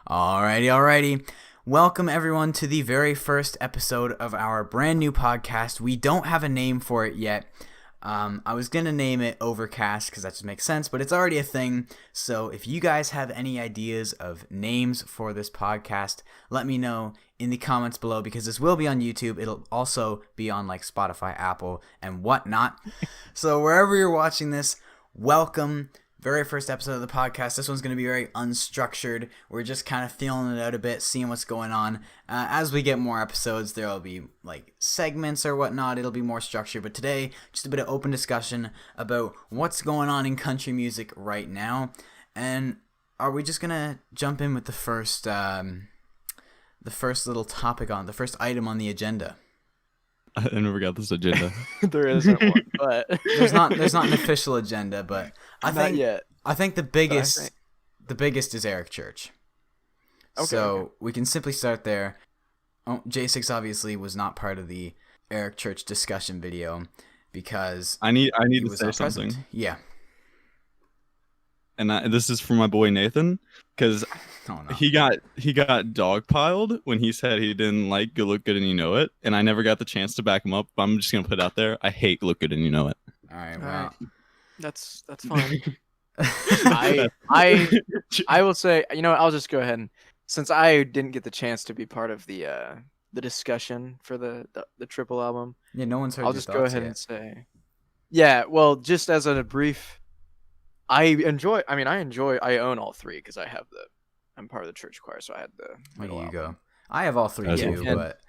Alrighty. Welcome everyone to the very first episode of our brand new podcast. We don't have a name for it yet. I was going to name it Overcast because that just makes sense, but it's already a thing. So if you guys have any ideas of names for this podcast, let me know in the comments below because this will be on YouTube. It'll also be on like Spotify, Apple, and whatnot. So wherever you're watching this, welcome. Very first episode of the podcast. This one's going to be very unstructured. We're just kind of feeling it out a bit, seeing what's going on. As we get more episodes, there will be like segments or whatnot. It'll be more structured. But today, just a bit of open discussion about what's going on in country music right now. And are we just going to jump in with the first little topic on, the first item on the agenda? I never got this agenda. There isn't one, but there's not an official agenda, but not yet. I think the biggest is Eric Church. Okay, so we can simply start there. Jasiks obviously was not part of the Eric Church discussion video because I need to say something. Yeah. And this is for my boy Nathan, because he got dogpiled when he said he didn't like "Good Look Good and You Know It," and I never got the chance to back him up. But I'm just gonna put it out there: I hate "Look Good and You Know It." All right, well, that's fine. I will say, I'll just go ahead and since I didn't get the chance to be part of the discussion for the triple album. Yeah, no one's heard. I'll just go ahead and say, yeah. Well, just as a brief. I own all three because I'm part of the church choir, so I had the middle album. Go. I have all three too, but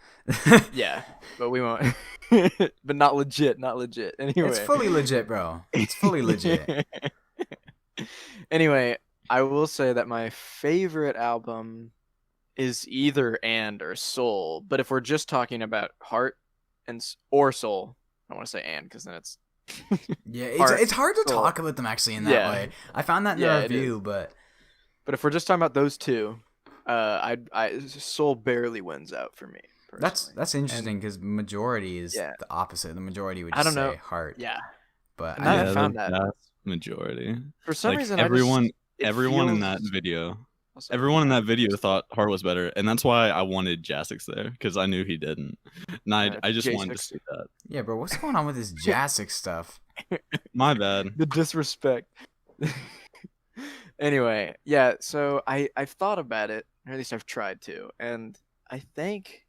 yeah, but we won't. But not legit. Anyway, it's fully legit, bro. It's fully legit. Anyway, I will say that my favorite album is either "And" or "Soul," but if we're just talking about heart or soul, I want to say "And" because then it's. Yeah, it's hard to talk about them actually in that way. I found that in the review, but if we're just talking about those two, Soul barely wins out for me. Personally. That's interesting because majority is the opposite. The majority would just say heart. Yeah, but I found that majority. For some reason, everyone in that video. Everyone in that video thought Heart was better, and that's why I wanted Jasiks there, because I knew he didn't. And I just wanted to see that. Yeah, bro, what's going on with this Jasiks stuff? My bad. The disrespect. Anyway, yeah, so I've thought about it, or at least I've tried to, and I think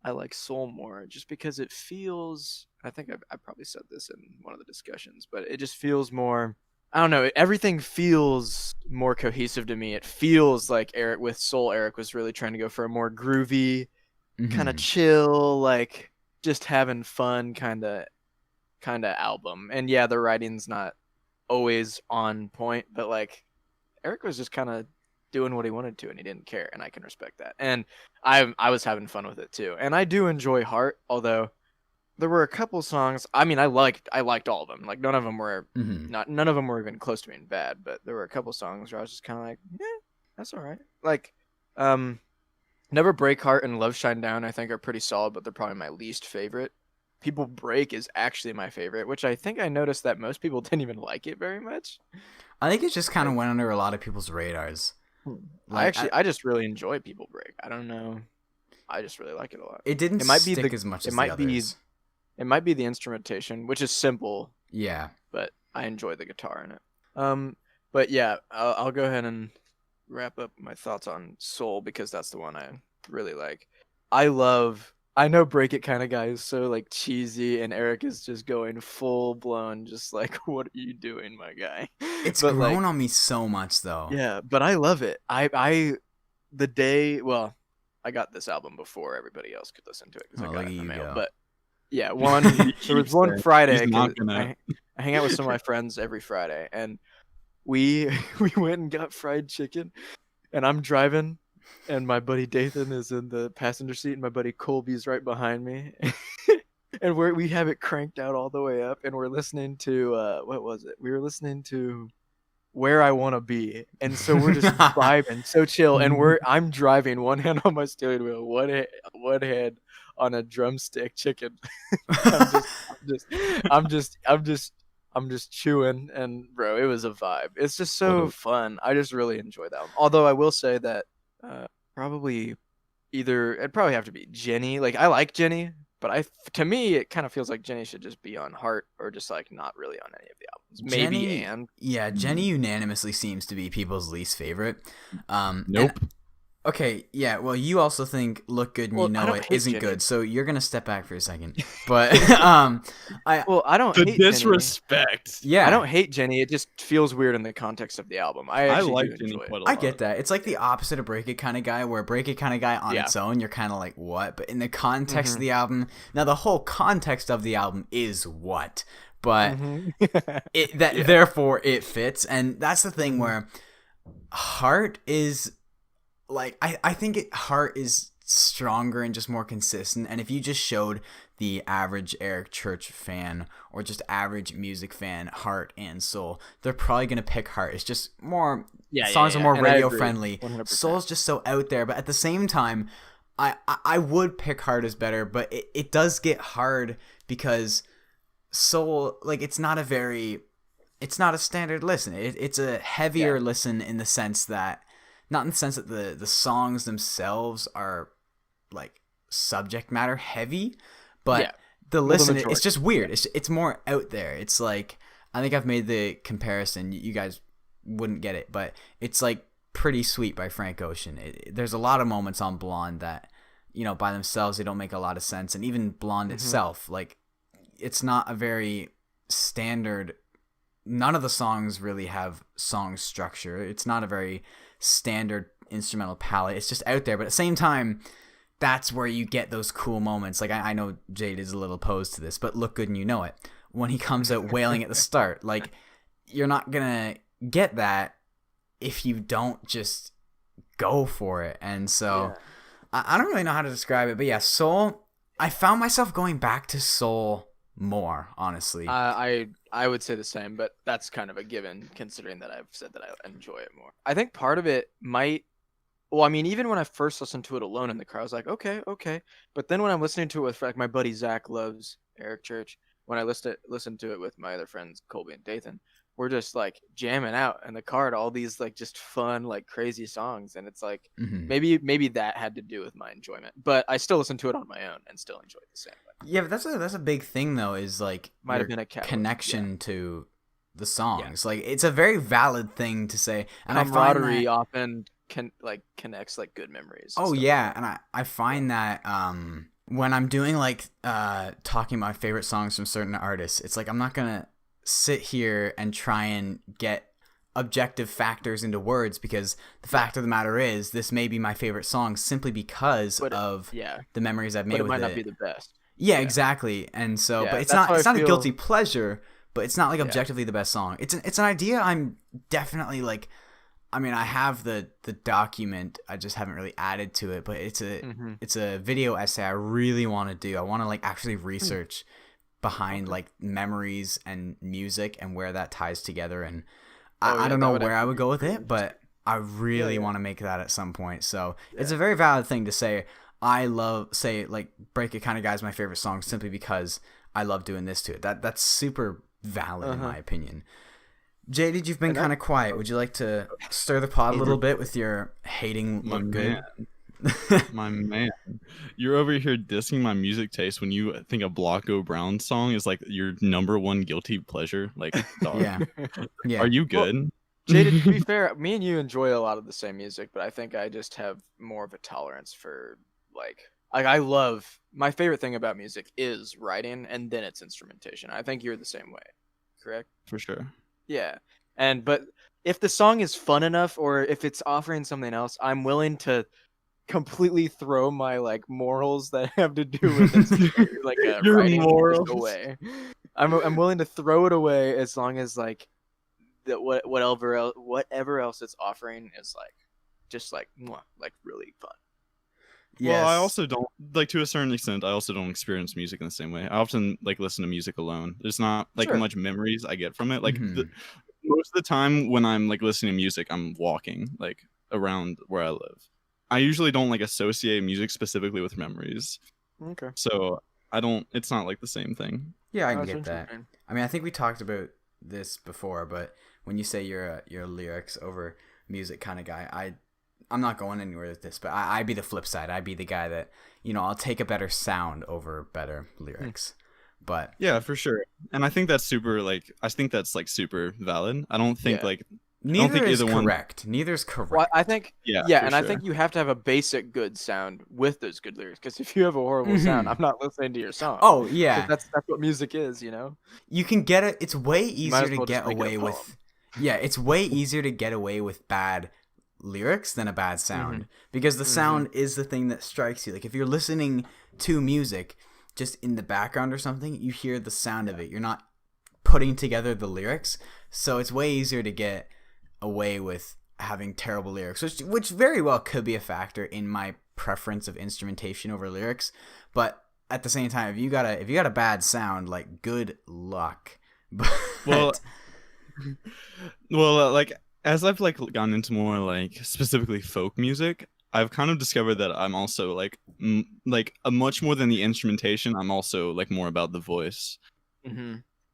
I like Soul more, just because it feels, I think I probably said this in one of the discussions, but it just feels more, I don't know. Everything feels more cohesive to me. It feels like Eric was really trying to go for a more groovy, kind of chill, like just having fun kind of album. And yeah, the writing's not always on point, but like Eric was just kind of doing what he wanted to, and he didn't care, and I can respect that. And I was having fun with it too. And I do enjoy Heart, although. There were a couple songs. I mean, I liked all of them. Like none of them were none of them were even close to being bad. But there were a couple songs where I was just kind of like, yeah, that's all right. Like, Never Break Heart and Love Shine Down, I think are pretty solid, but they're probably my least favorite. People Break is actually my favorite, which I think I noticed that most people didn't even like it very much. I think it just kind of went under a lot of people's radars. Like, I just really enjoy People Break. I don't know. I just really like it a lot. It didn't stick as much as the others. It might be the instrumentation, which is simple. Yeah. But I enjoy the guitar in it. But yeah, I'll go ahead and wrap up my thoughts on Soul because that's the one I really like. I know Break It Kind of Guy is so like cheesy, and Eric is just going full blown, just like, what are you doing, my guy? It's grown on me so much though. Yeah, but I love it. I got this album before everybody else could listen to it because I got it in the mail. But yeah, there was one Friday. I hang out with some of my friends every Friday, and we went and got fried chicken, and I'm driving, and my buddy Dathan is in the passenger seat, and my buddy Colby's right behind me, and we have it cranked out all the way up, and we're listening to what was it? We were listening to Where I Want to Be, and so we're just vibing, so chill, and I'm driving, one hand on my steering wheel, one hand on a drumstick chicken. I'm just chewing, and bro, it was a vibe. It's just so fun. I just really enjoy that one. Although I will say that Probably it'd probably have to be Jenny. Like I like Jenny, but to me it kind of feels like Jenny should just be on Heart or just like not really on any of the albums. Maybe Jenny unanimously seems to be people's least favorite. Nope. Okay, yeah, well, you also think Look Good and You Know It isn't good, so you're going to step back for a second. But, I don't hate disrespect. Jenny. Yeah. I don't hate Jenny. It just feels weird in the context of the album. I like Jenny quite a lot. I get that. It's like the opposite of Break It kind of guy, where Break It kind of guy on its own, you're kind of like, what? But in the context of the album, now the whole context of the album is what? But therefore it fits. And that's the thing where Heart is... Like I think Heart is stronger and just more consistent. And if you just showed the average Eric Church fan or just average music fan Heart and Soul, they're probably gonna pick Heart. It's just more songs are more radio friendly. 100%. Soul's just so out there. But at the same time, I would pick Heart as better. But it does get hard because Soul, like, it's not a standard listen. It's a heavier listen in the sense that. Not in the sense that the songs themselves are like subject matter heavy, but the listen, it's just weird. It's more out there. It's like, I think I've made the comparison. You guys wouldn't get it, but it's like Pretty Sweet by Frank Ocean. There's a lot of moments on Blonde that, by themselves, they don't make a lot of sense. And even Blonde itself, like, it's not a very standard. None of the songs really have song structure. It's not a very standard instrumental palette. It's just out there, but at the same time, that's where you get those cool moments. Like, I know Jade is a little opposed to this, but Look Good and You Know It, when he comes out wailing at the start, like, you're not gonna get that if you don't just go for it. And so I don't really know how to describe it, but Soul, I found myself going back to Soul more, honestly. I would say the same, but that's kind of a given considering that I've said that I enjoy it more. I think part of it even when I first listened to it alone in the car, I was like, okay. But then when I'm listening to it with, like, my buddy Zach loves Eric Church, when I listen to it with my other friends, Colby and Dathan, we're just like jamming out in the car to all these like just fun, like crazy songs. And it's like, maybe that had to do with my enjoyment, but I still listen to it on my own and still enjoy it the same way. Yeah, but that's a big thing though, is like might have been a connection to the songs. Like, it's a very valid thing to say. And camaraderie I find that often connects like good memories. Oh yeah, and I find that when I'm doing like talking about my favorite songs from certain artists, it's like I'm not gonna sit here and try and get objective factors into words, because the fact of the matter is this may be my favorite song simply because of the memories I've made with it. But it might not be the best. Yeah, exactly. And so, but it's not a guilty pleasure, but it's not like objectively the best song. It's an idea I'm definitely like. I mean, I have the document. I just haven't really added to it, but it's a video essay I really want to do. I want to like actually research behind like memories and music and where that ties together. And I don't know where I would go with it, but I really want to make that at some point. So it's a very valid thing to say. I like Break It Kind of Guy is my favorite song simply because I love doing this to it. That's super valid in my opinion. Jayded, you've been kind of quiet. Would you like to stir the pot a little bit with your hating Look Good? My man. You're over here dissing my music taste when you think a Blanco Brown song is like your number one guilty pleasure. Like, dog. Yeah. Are you good? Well, Jayded, to be fair, me and you enjoy a lot of the same music, but I think I just have more of a tolerance for like I love, my favorite thing about music is writing and then its instrumentation. I think you're the same way, correct? For sure. Yeah. But if the song is fun enough or if it's offering something else, I'm willing to completely throw my like morals that have to do with it, like your writing morals away. I'm willing to throw it away as long as like that whatever else it's offering is like just like really fun. Yes. Well, I also don't, like, to a certain extent, I also don't experience music in the same way. I often like listen to music alone. There's not like much memories I get from it. Like most of the time when I'm like listening to music, I'm walking like around where I live. I usually don't like associate music specifically with memories. Okay. So it's not like the same thing. Yeah, I can get that. I mean, I think we talked about this before, but when you say you're a lyrics over music kind of guy, I'm not going anywhere with this, but I'd be the flip side. I'd be the guy that, I'll take a better sound over better lyrics. But yeah, for sure. And I think that's super super valid. I don't think neither is correct. Neither is correct. Well, I think and I think you have to have a basic good sound with those good lyrics. Because if you have a horrible sound, I'm not listening to your song. Oh yeah, that's what music is. You can get it. It's way easier to get away with. Yeah, it's way easier to get away with bad lyrics than a bad sound because the sound is the thing that strikes you. Like if you're listening to music just in the background or something, you hear the sound of it. You're not putting together the lyrics, so it's way easier to get away with having terrible lyrics, which very well could be a factor in my preference of instrumentation over lyrics. But at the same time, if you got a bad sound, like, good luck. Well, like as I've gone into more specifically folk music, I've kind of discovered that I'm also a much more than the instrumentation. I'm also more about the voice.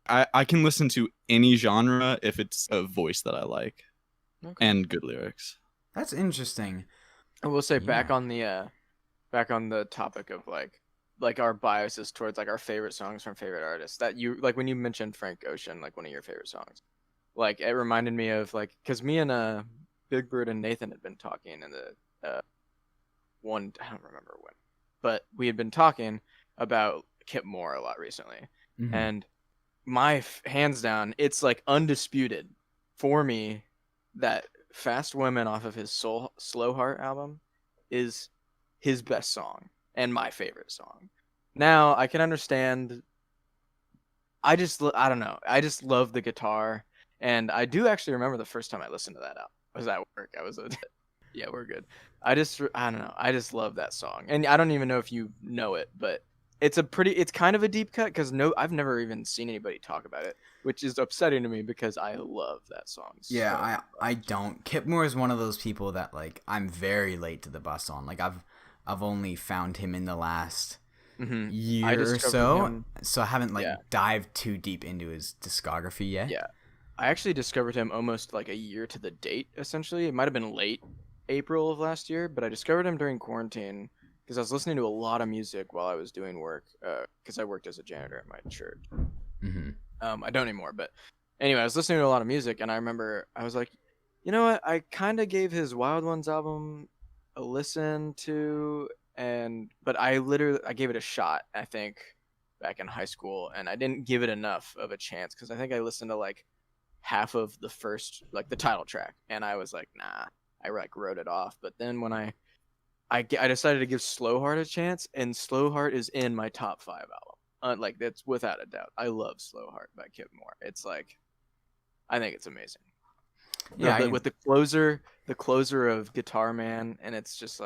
I can listen to any genre if it's a voice that I like and good lyrics. That's interesting. I will say back on the topic of our biases towards our favorite songs from favorite artists, that you when you mentioned Frank Ocean, one of your favorite songs, it reminded me of because me and Big Bird and Nathan had been talking in the one, I don't remember when, but we had been talking about Kip Moore a lot recently, and my hands down, it's undisputed for me that Fast Women off of his Slow Heart album is his best song and my favorite song. Now I can understand. I don't know. I just love the guitar, and I do actually remember the first time I listened to that album. I was at work. Yeah, we're good. I don't know. I just love that song, and I don't even know if you know it, but it's kind of a deep cut because I've never even seen anybody talk about it, which is upsetting to me because I love that song. Yeah, I don't. Kip Moore is one of those people that I'm very late to the bus on. I've only found him in the last year or so, so I haven't dived too deep into his discography yet. Yeah, I actually discovered him almost a year to the date. Essentially, it might have been late April of last year, but I discovered him during quarantine because I was listening to a lot of music while I was doing work. Because I worked as a janitor at my church. I don't anymore, but anyway, I was listening to a lot of music, and I remember I was like, you know what? I kind of gave his Wild Ones album a listen to, but I gave it a shot, I think, back in high school, and I didn't give it enough of a chance because I think I listened to half of the first, the title track, and I was like, nah, I wrote it off. But then when I decided to give Slow Heart a chance, and Slow Heart is in my top 5 album. That's without a doubt. I love Slow Heart by Kip Moore. It's I think it's amazing. Yeah, with the closer of Guitar Man, and it's just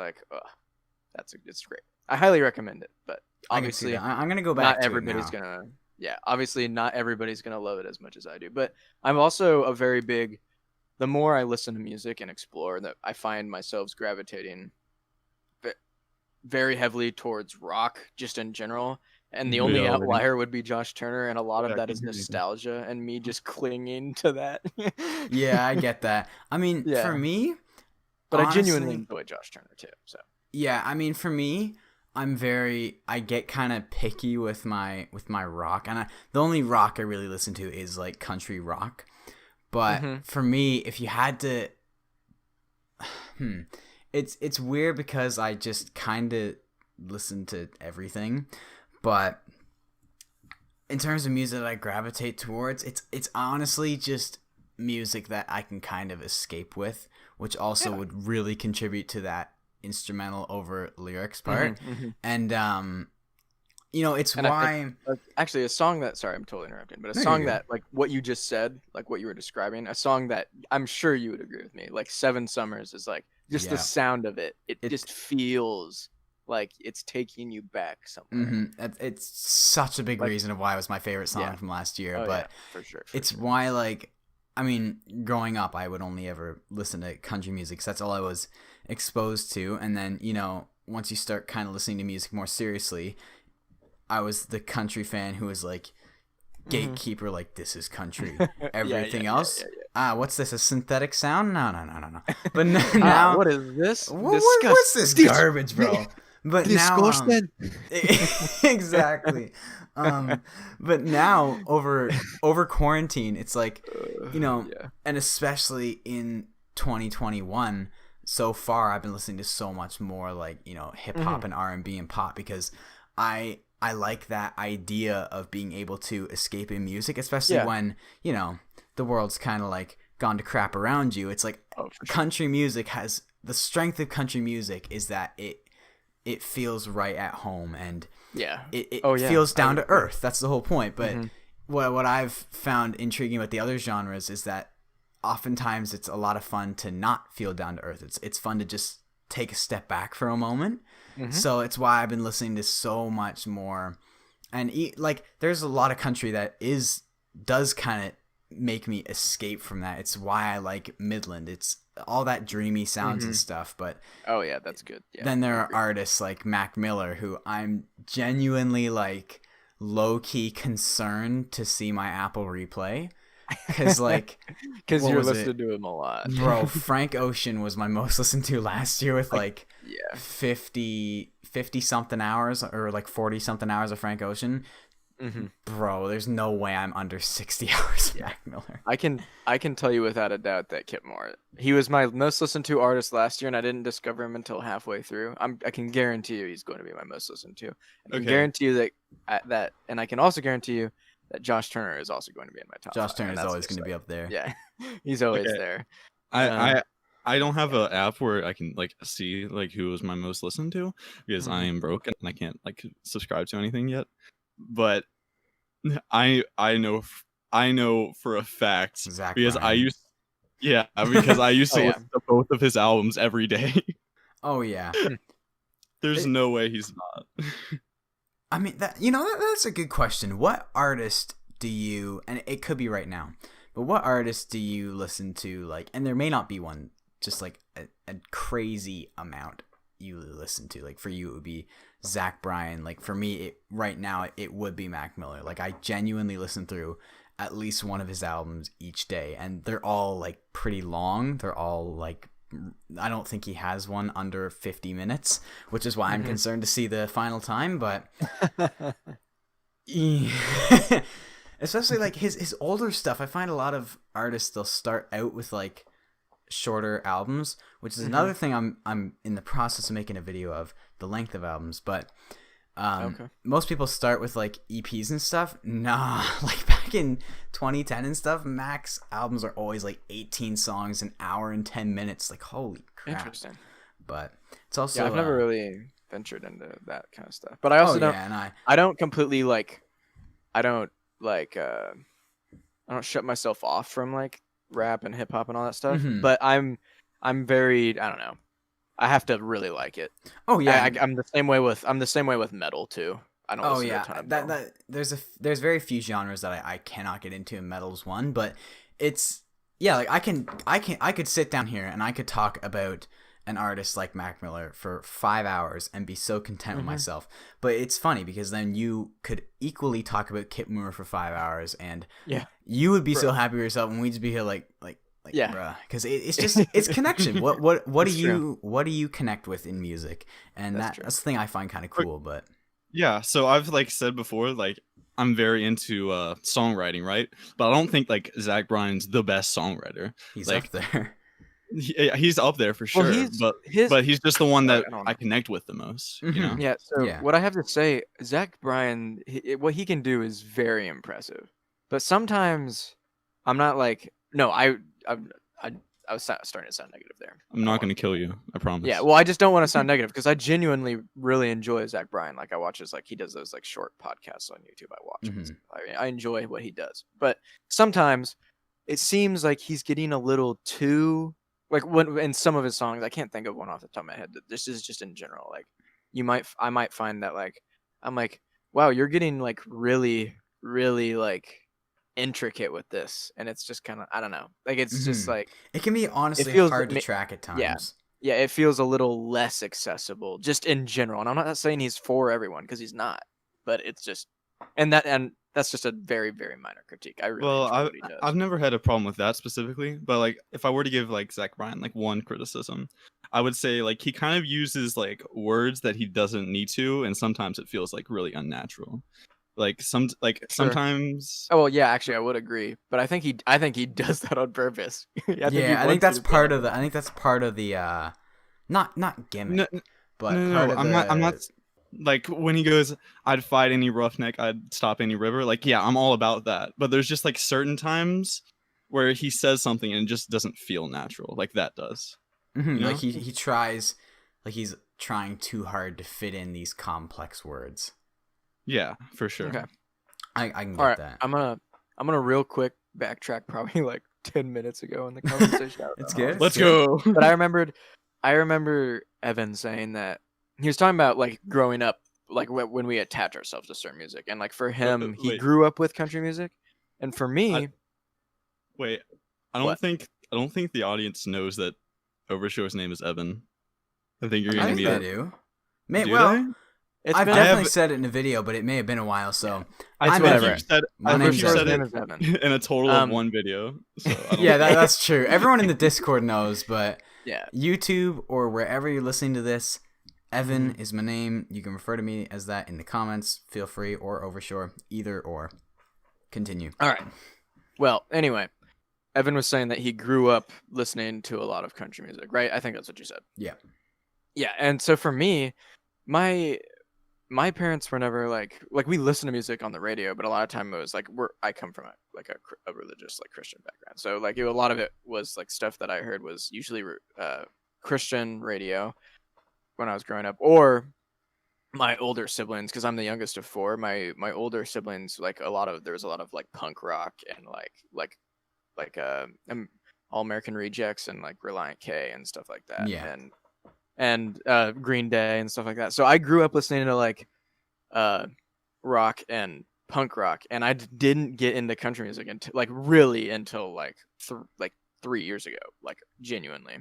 it's great. I highly recommend it, but obviously I'm gonna go back. Not everybody's gonna. Yeah, obviously not everybody's gonna love it as much as I do, but I'm also a very big. The more I listen to music and explore, that I find myself gravitating very heavily towards rock, just in general. And the only outlier would be Josh Turner, and a lot of that is nostalgia and me just clinging to that. Yeah, I get that. I mean, for me, but honestly, I genuinely enjoy Josh Turner too. So yeah, I mean, for me, I get kind of picky with my rock, and the only rock I really listen to is country rock. But for me, if you had to, it's weird because I just kind of listen to everything. But in terms of music that I gravitate towards, it's honestly just music that I can kind of escape with, which also would really contribute to that instrumental over lyrics part. And it's why actually a song that, sorry, I'm totally interrupting, but a song that what you just said, what you were describing, a song that I'm sure you would agree with me, Seven Summers is just the sound of it just feels like it's taking you back somewhere. It's such a big reason of why it was my favorite song from last year. But for sure, it's why I mean, growing up, I would only ever listen to country music. So that's all I was exposed to. And then, once you start kind of listening to music more seriously, I was the country fan who was gatekeeper, this is country. Everything else what's this? A synthetic sound? No. But now, what is this? What's this garbage, bro? But now, exactly. But now over quarantine, it's like, and especially in 2021, so far I've been listening to so much more like, hip hop and R&B and pop, because I like that idea of being able to escape in music, especially when, the world's kind of like gone to crap around you. It's like country music has the strength of country music is that it feels right at home, and it feels down to earth. That's the whole point. But what I've found intriguing about the other genres is that oftentimes it's a lot of fun to not feel down to earth. It's fun to just take a step back for a moment. So it's why I've been listening to so much more, and like there's a lot of country that does kind of make me escape from that. It's why I like Midland. It's all that dreamy sounds and stuff. But that's good. Then there are artists like Mac Miller, who I'm genuinely like low-key concerned to see my Apple replay, because you're listening to him a lot, bro. Frank Ocean was my most listened to last year with 50 something hours, or like 40 something hours of Frank Ocean. Bro, there's no way I'm under 60 hours of Mac Miller. I can tell you without a doubt that Kip Moore, he was my most listened to artist last year, and I didn't discover him until halfway through. I can guarantee you he's going to be my most listened to. I can guarantee you that and I can also guarantee you that Josh Turner is also going to be in my top. Josh Turner is always going to be up there. Yeah, he's always there. I don't have an app where I can like see like who was my most listened to, because I am broke and I can't like subscribe to anything yet. But I know for a fact Zach because Bryan. I used to listen to both of his albums every day. Oh yeah. There's no way he's not. I mean that's a good question. What artist do you, and it could be right now, but what artist do you listen to, like, and there may not be one, just like a crazy amount you listen to? Like for you it would be Zach Bryan. Like for me right now it would be Mac Miller. Like I genuinely listen through at least one of his albums each day, and they're all like pretty long. They're all like, I don't think he has one under 50 minutes, which is why I'm concerned to see the final time. But especially like his older stuff, I find a lot of artists, they'll start out with like shorter albums, which is another thing I'm in the process of making a video of, the length of albums. But most people start with like EPs and stuff. Nah, like back in 2010 and stuff, Mac's albums are always like 18 songs, an hour and 10 minutes. Like holy crap. Interesting. But it's also I've never really ventured into that kind of stuff. But I also I don't completely like I don't shut myself off from like rap and hip hop and all that stuff. But I'm very, I don't know, I have to really like it. Oh yeah, I'm the same way with metal too. I don't listen to a ton of metal. There's very few genres that I cannot get into, and metal's one. But it's like I could sit down here and I could talk about an artist like Mac Miller for 5 hours and be so content with myself. But it's funny because then you could equally talk about Kip Moore for 5 hours, and you would be so happy with yourself, and we'd just be here like bruh, because it's just it's connection. What do you connect with in music? And that's the thing I find kind of cool. But yeah, so I've like said before, like I'm very into songwriting, right? But I don't think like Zach Bryan's the best songwriter. He's like, up there. He's up there for sure, but he's just the one that I connect with the most. You know? Yeah. So what I have to say, Zach Bryan, what he can do is very impressive. But sometimes I'm not like, no, I was starting to sound negative there. I'm not going to kill you, I promise. Yeah, well, I just don't want to sound negative because I genuinely really enjoy Zach Bryan. Like I watch his, like he does those like short podcasts on YouTube. I watch. I enjoy what he does, but sometimes it seems like he's getting a little too. Like when in some of his songs, I can't think of one off the top of my head. This is just in general. Like I might find that like I'm like, wow, you're getting like really, really like intricate with this, and it's just kind of, I don't know. Like it's just like it can be honestly hard to track at times. Yeah, it feels a little less accessible just in general. And I'm not saying he's for everyone because he's not, but it's just and that's just a very, very minor critique. I really Well, enjoy what he does. I've never had a problem with that specifically, but like if I were to give like Zach Bryan like one criticism, I would say like he kind of uses like words that he doesn't need to, and sometimes it feels like really unnatural. Like Sure. sometimes. Oh well, yeah, actually, I would agree, but I think he does that on purpose. I think that's part of the. I think that's part of the. Not gimmick, No, but no, part no. of I'm not. Like when he goes, I'd fight any roughneck, I'd stop any river. Like, yeah, I'm all about that. But there's just like certain times where he says something and it just doesn't feel natural, like that does. Mm-hmm, You know? Like he tries, like he's trying too hard to fit in these complex words. Yeah, for sure. Okay. I can get All right, that. I'm gonna real quick backtrack probably like 10 minutes ago in the conversation. It's good. Let's go. But I remember Evan saying that he was talking about like growing up, like when we attach ourselves to certain music, and like for him, he Wait. grew up with country music, and for me, I What? don't think the audience knows that Overshore's name is Evan. I think you're I gonna think be. they do. Do Well, they? it's I've been definitely said it in a video, but it may have been a while. So I I'm think whatever. you've said. My I think name's you've said name it is Evan. in a total of one video. So I don't yeah, that's true. Everyone in the Discord knows, but Yeah. YouTube or wherever you're listening to this, Evan is my name. You can refer to me as that in the comments. Feel free, or Overshore, either or. Continue. All right. Well, anyway, Evan was saying that he grew up listening to a lot of country music, right? I think that's what you said. Yeah. Yeah, and so for me, my parents were never like we listen to music on the radio, but a lot of time it was like I come from a religious like Christian background, so like a lot of it was like stuff that I heard was usually Christian radio when I was growing up, or my older siblings, because I'm the youngest of four. My older siblings, like there was a lot of like punk rock and All American Rejects and like Reliant K and stuff like that. Yeah. And Green Day and stuff like that. So I grew up listening to like rock and punk rock, and I didn't get into country music until like 3 years ago, like genuinely.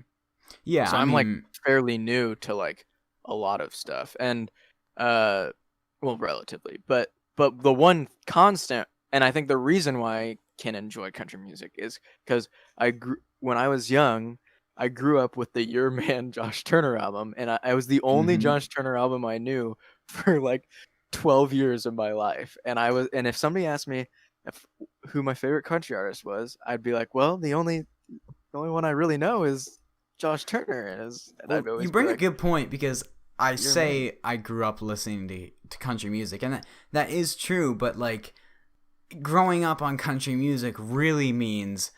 Yeah. So I'm like fairly new to like a lot of stuff, and well, relatively, but the one constant, and I think the reason why I can enjoy country music is because when I was young, I grew up with the Your Man Josh Turner album, and I was the only Josh Turner album I knew for like 12 years of my life. And if somebody asked me who my favorite country artist was, I'd be like, well, the only one I really know is Josh Turner. You bring a good point, because I say I grew up listening to country music, and that is true, but like growing up on country music really means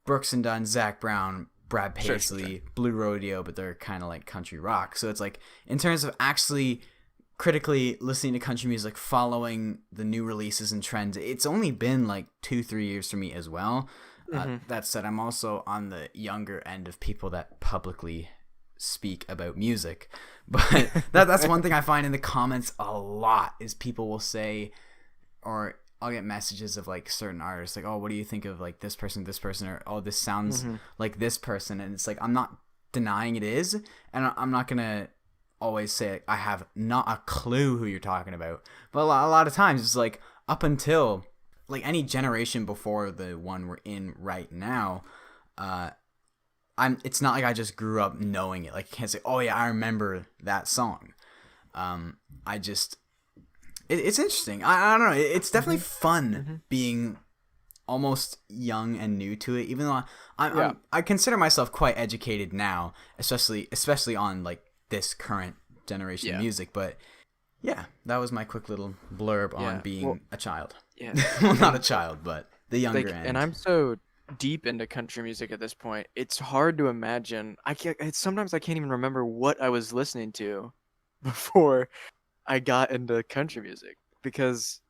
Brooks and Dunn, Zach Brown, Brad Paisley, Sure. Blue Rodeo, but they're kind of like country rock. So it's like, in terms of actually critically listening to country music, following the new releases and trends, it's only been like 2-3 years for me as well. That said, I'm also on the younger end of people that publicly speak about music, but that's one thing I find in the comments a lot is people will say, or I'll get messages of like certain artists like, oh, what do you think of like this person, or oh, this sounds like this person, and it's like, I'm not denying it is, and I'm not gonna always say like, I have not a clue who you're talking about, but a lot of times it's like up until like any generation before the one we're in right now, it's not like I just grew up knowing it. Like I can't say, oh yeah, I remember that song. It's interesting. I don't know. It's definitely fun being almost young and new to it. Even though I consider myself quite educated now, especially on like this current generation of music. But yeah, that was my quick little blurb on being a child. Yeah, well, not a child, but the younger end. And I'm so deep into country music at this point, it's hard to imagine. Sometimes I can't even remember what I was listening to before I got into country music, because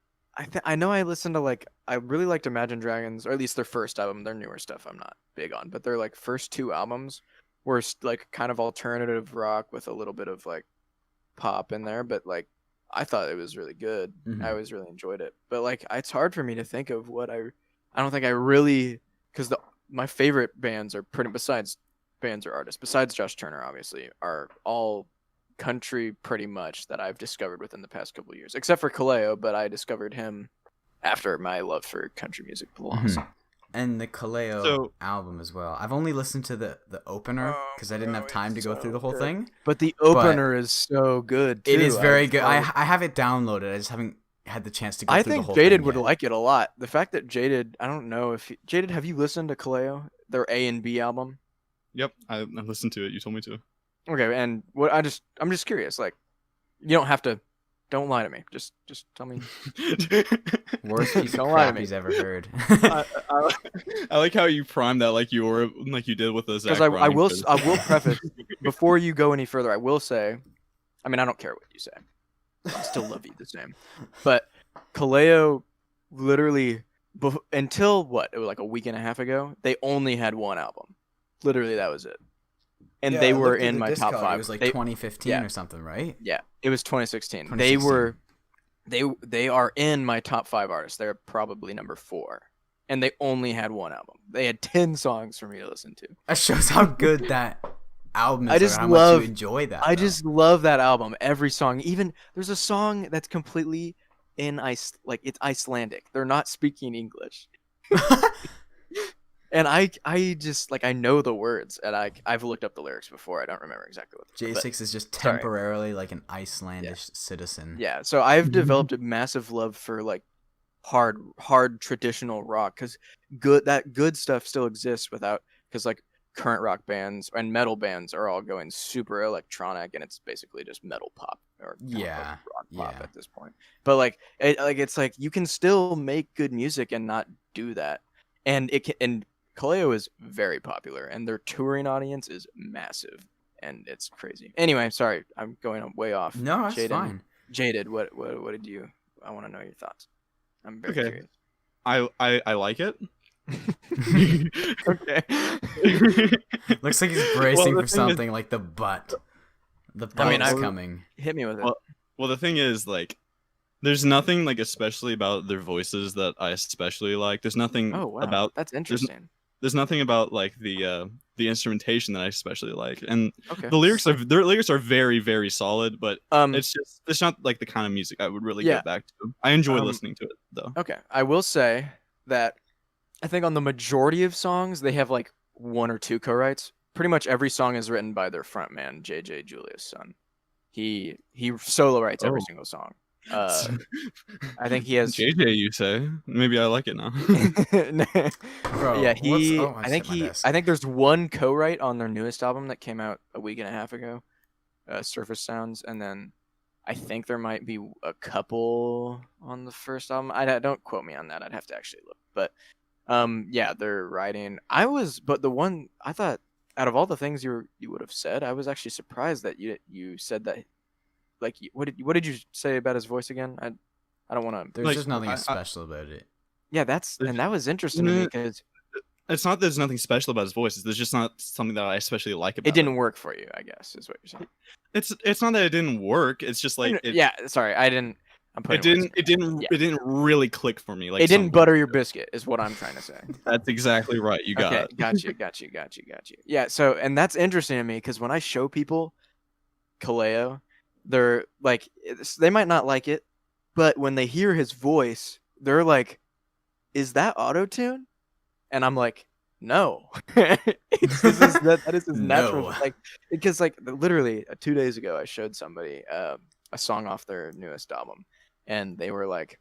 I know I listened to I really liked Imagine Dragons, or at least their first album. Their newer stuff I'm not big on, but their like first two albums were like kind of alternative rock with a little bit of like pop in there, but like I thought it was really good. I always really enjoyed it, but like it's hard for me to think of what I don't think I really, because my favorite bands are besides Josh Turner obviously, are all country pretty much that I've discovered within the past couple of years, except for Kaleo, but I discovered him after my love for country music belongs. And the Kaleo album as well. I've only listened to the opener because I didn't have time to go through the whole thing. But the opener is so good too. It is very good. I have it downloaded. I just haven't had the chance to go through the whole thing. I think Jayded would like it a lot. The fact that Jayded, I don't know if Jayded, have you listened to Kaleo, their A and B album? Yep, I listened to it. You told me to. Okay, and what I'm just curious. Like, you don't have to. Don't lie to me. Just tell me. Worst piece of crap he's ever heard. I like how you primed that like you did with the Zach. Because I will preface before you go any further. I will say, I mean, I don't care what you say. I still love you the same. But Kaleo, literally, until what? It was like a week and a half ago. They only had one album. Literally, that was it. And they were in my top 5. It was like 2015 or something, right? Yeah, it was 2016. They are in my top 5 artists. They're probably number 4, and they only had one album. They had 10 songs for me to listen to. That shows how good that album is. I just how much you enjoy that. I just love that album. Every song. Even there's a song that's completely in it's Icelandic. They're not speaking English. And I just I know the words, and I've looked up the lyrics before. I don't remember exactly what. Jasiks is just temporarily like an Icelandish citizen. Yeah, so I've developed a massive love for hard traditional rock because good stuff still exists because current rock bands and metal bands are all going super electronic, and it's basically just metal pop or rock pop at this point. But it's you can still make good music and not do that, and Kaleo is very popular, and their touring audience is massive, and it's crazy. Anyway, sorry, I'm going way off. No, that's fine. Jayded, what did you? I want to know your thoughts. I'm very curious. I like it. Okay. Looks like he's bracing for something like the butt. The butt is coming. Hit me with it. Well, the thing is, there's nothing especially about their voices that I especially like. There's nothing about that's interesting. There's nothing about the instrumentation that I especially like, and their lyrics are very, very solid. But it's not the kind of music I would really get back to. I enjoy listening to it though. Okay, I will say that I think on the majority of songs they have 1 or 2 co-writes. Pretty much every song is written by their frontman, JJ Julius' son. He solo writes every single song. I think he has JJ. You say maybe I like it now. Bro, yeah, I think there's 1 co-write on their newest album that came out a week and a half ago, Surface Sounds, and then I think there might be a couple on the first album. I don't quote me on that. I'd have to actually look, but yeah, they're writing. But the one I thought out of all the things you would have said, I was actually surprised that you said that. What did you say about his voice again? I don't want to. There's just nothing special about it. Yeah, that was interesting to me because it's not that there's nothing special about his voice. There's just not something that I especially like about it. It didn't work for you, I guess, is what you're saying. It's not that it didn't work. It's just yeah. Sorry, I didn't. It didn't really click for me. It didn't butter your biscuit, is what I'm trying to say. That's exactly right. You got it. Got you. Yeah. So, and that's interesting to me because when I show people Kaleo, they're they might not like it, but when they hear his voice, they're like, "Is that auto-tune?" And I'm like, "No, that is his natural." Because literally 2 days ago, I showed somebody a song off their newest album, and they were like,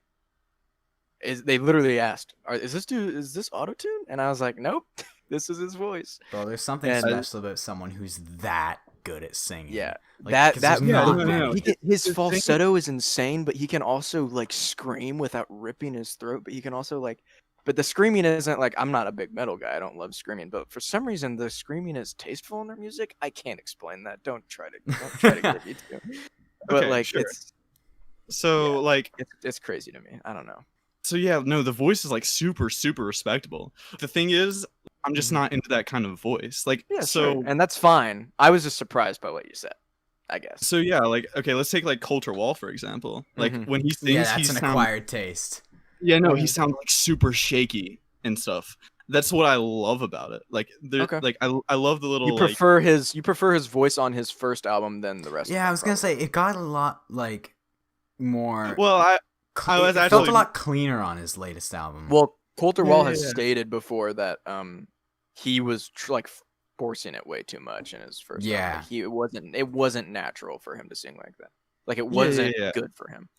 they literally asked, "Is this auto-tune?" And I was like, "Nope, this is his voice." Bro, there's something special about someone who's that good at singing. Yeah, his falsetto is insane, but he can also scream without ripping his throat. But he can also but the screaming isn't I'm not a big metal guy. I don't love screaming, but for some reason the screaming is tasteful in their music. I can't explain that. Don't try to get me to. But sure. It's crazy to me. I don't know. So yeah, no, the voice is super, super respectable. The thing is, I'm just not into that kind of voice. Sure. And that's fine. I was just surprised by what you said, I guess. So yeah, okay, let's take Coulter Wall for example. When he sings, that's an acquired taste. Yeah, no, he sounds super shaky and stuff. That's what I love about it. I love the little. You prefer his voice on his first album than the rest. Yeah, I was gonna say it got a lot more. Well, it felt a lot cleaner on his latest album. Well, Colter Wall has stated before that he was forcing it way too much in his first album. Like, it wasn't natural for him to sing like that. Like it wasn't good for him.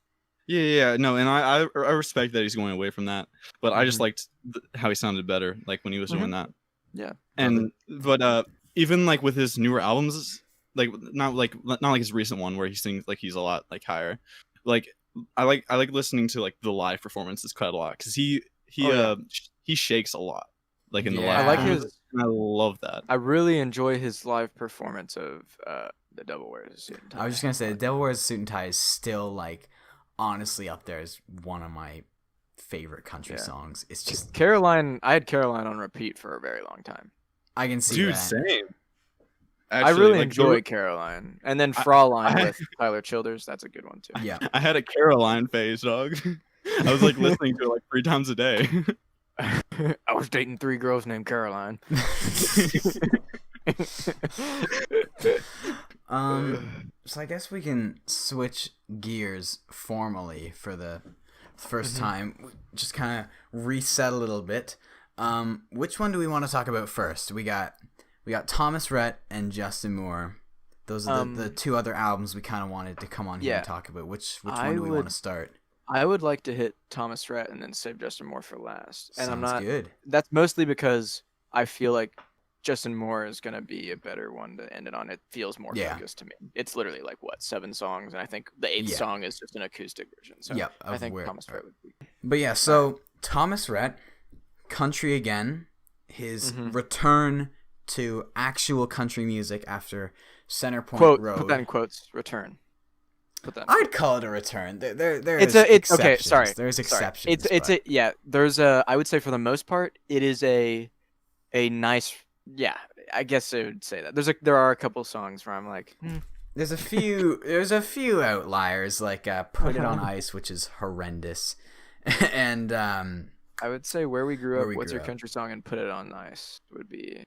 Yeah. No, and I respect that he's going away from that, but I just liked how he sounded better, like when he was doing that. Yeah. And but even like with his newer albums, like not like his recent one where he sings like he's a lot like higher. Like I like listening to like the live performances quite a lot because he shakes a lot like in the live. I like his. I love that. I really enjoy his live performance of The Devil Wears a Suit and Tie. I was just gonna say The Devil Wears a Suit and Tie is still like honestly up there as one of my favorite country songs. It's just Caroline. I had Caroline on repeat for a very long time. I can see that. Same. Actually, I really enjoy Caroline, and then Fraulein with Tyler Childers. That's a good one too. Yeah, I had a Caroline phase, dog. I was like listening to it like 3 times a day. I was dating 3 girls named Caroline. So I guess we can switch gears formally for the first time. Just kind of reset a little bit. Which one do we want to talk about first? We got Thomas Rhett and Justin Moore. Those are the 2 other albums we kind of wanted to come on here and talk about. Which one do we want to start? I would like to hit Thomas Rhett and then save Justin Moore for last. And Sounds good. That's mostly because I feel like Justin Moore is going to be a better one to end it on. It feels more focused to me. It's literally like 7 songs, and I think the 8th song is just an acoustic version. So I think Thomas Rhett would be. But yeah, so Thomas Rhett, country again, his return to actual country music after Centerpoint Road. Put that in quotes. Return. I'd call it a return. There's exceptions. I would say for the most part, it is a nice. Yeah, I guess I would say that. There are a couple songs where I'm like, There's a few outliers like "Put It on Ice," which is horrendous, and I would say "Where We Grew Up." What's your country song? And "Put It on Ice" would be.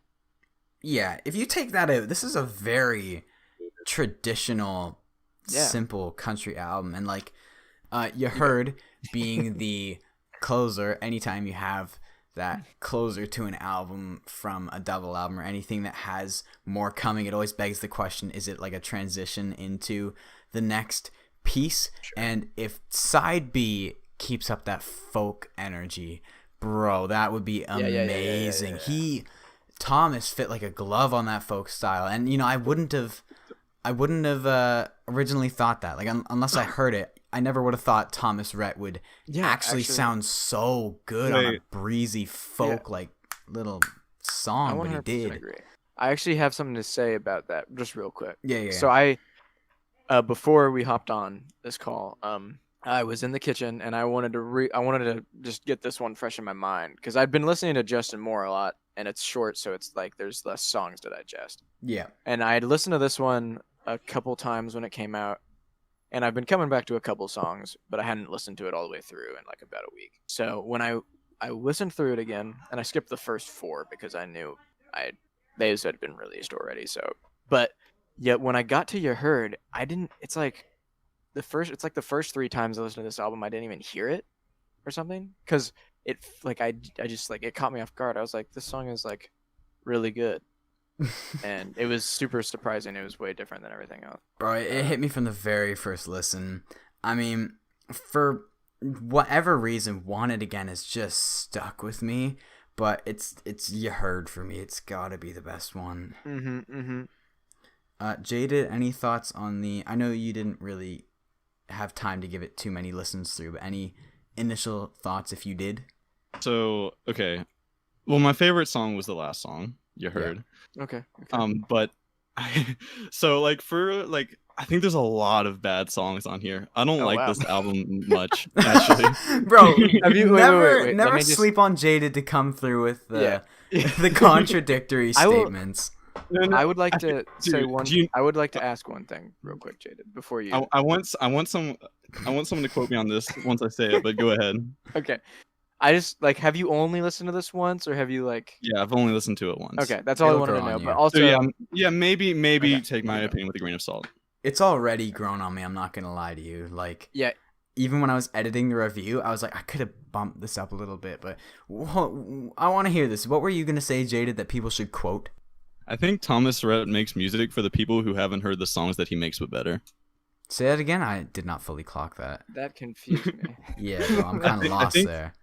Yeah, if you take that out, this is a very traditional. Simple country album, and like you heard being the closer, anytime you have that closer to an album from a double album or anything that has more coming, it always begs the question, is it like a transition into the next piece? And if side B keeps up that folk energy, bro, that would be amazing. Thomas fit like a glove on that folk style, and I wouldn't have originally thought that. Like, unless I heard it, I never would have thought Thomas Rhett would actually sound so good on a breezy folk like little song. But he did. Agree. I actually have something to say about that, just real quick. Yeah. So I, before we hopped on this call, I was in the kitchen and I wanted to just get this one fresh in my mind because I'd been listening to Justin Moore a lot, and it's short, so it's like there's less songs to digest. Yeah. And I had listened to this one a couple times when it came out, and I've been coming back to a couple songs, but I hadn't listened to it all the way through in like about a week. So when I listened through it again, and I skipped the first 4 because I knew those had been released already. So, but yet when I got to You Heard, I didn't. It's like the first 3 times I listened to this album, I didn't even hear it or something because it like I just like it caught me off guard. I was like, this song is like really good. And it was super surprising. It was way different than everything else. Bro, it hit me from the very first listen. I mean, for whatever reason, Want It Again has just stuck with me. But it's You Heard for me. It's gotta be the best one. Jayded, any thoughts on the? I know you didn't really have time to give it too many listens through, but any initial thoughts if you did? So okay, well, my favorite song was the last song, You Heard. Yeah. Okay. But so like for like I think there's a lot of bad songs on here. I don't this album much, actually. Bro, have you never sleep on Jayded to come through with the contradictory statements. I would like to say one. I would like to ask one thing real quick, Jayded, before you. I want someone to quote me on this once I say it, but go ahead. Okay. I just like, have you only listened to this once, or have you like? Yeah, I've only listened to it once. Okay, that's all I wanted to know. But also, maybe take my opinion with a grain of salt. It's already grown on me. I'm not gonna lie to you. Like, even when I was editing the review, I was like, I could have bumped this up a little bit, but I want to hear this. What were you going to say, Jayded, that people should quote? I think Thomas Rhett makes music for the people who haven't heard the songs that he makes, but better. Say that again? I did not fully clock that. That confused me. Yeah, bro, I'm kind of lost there.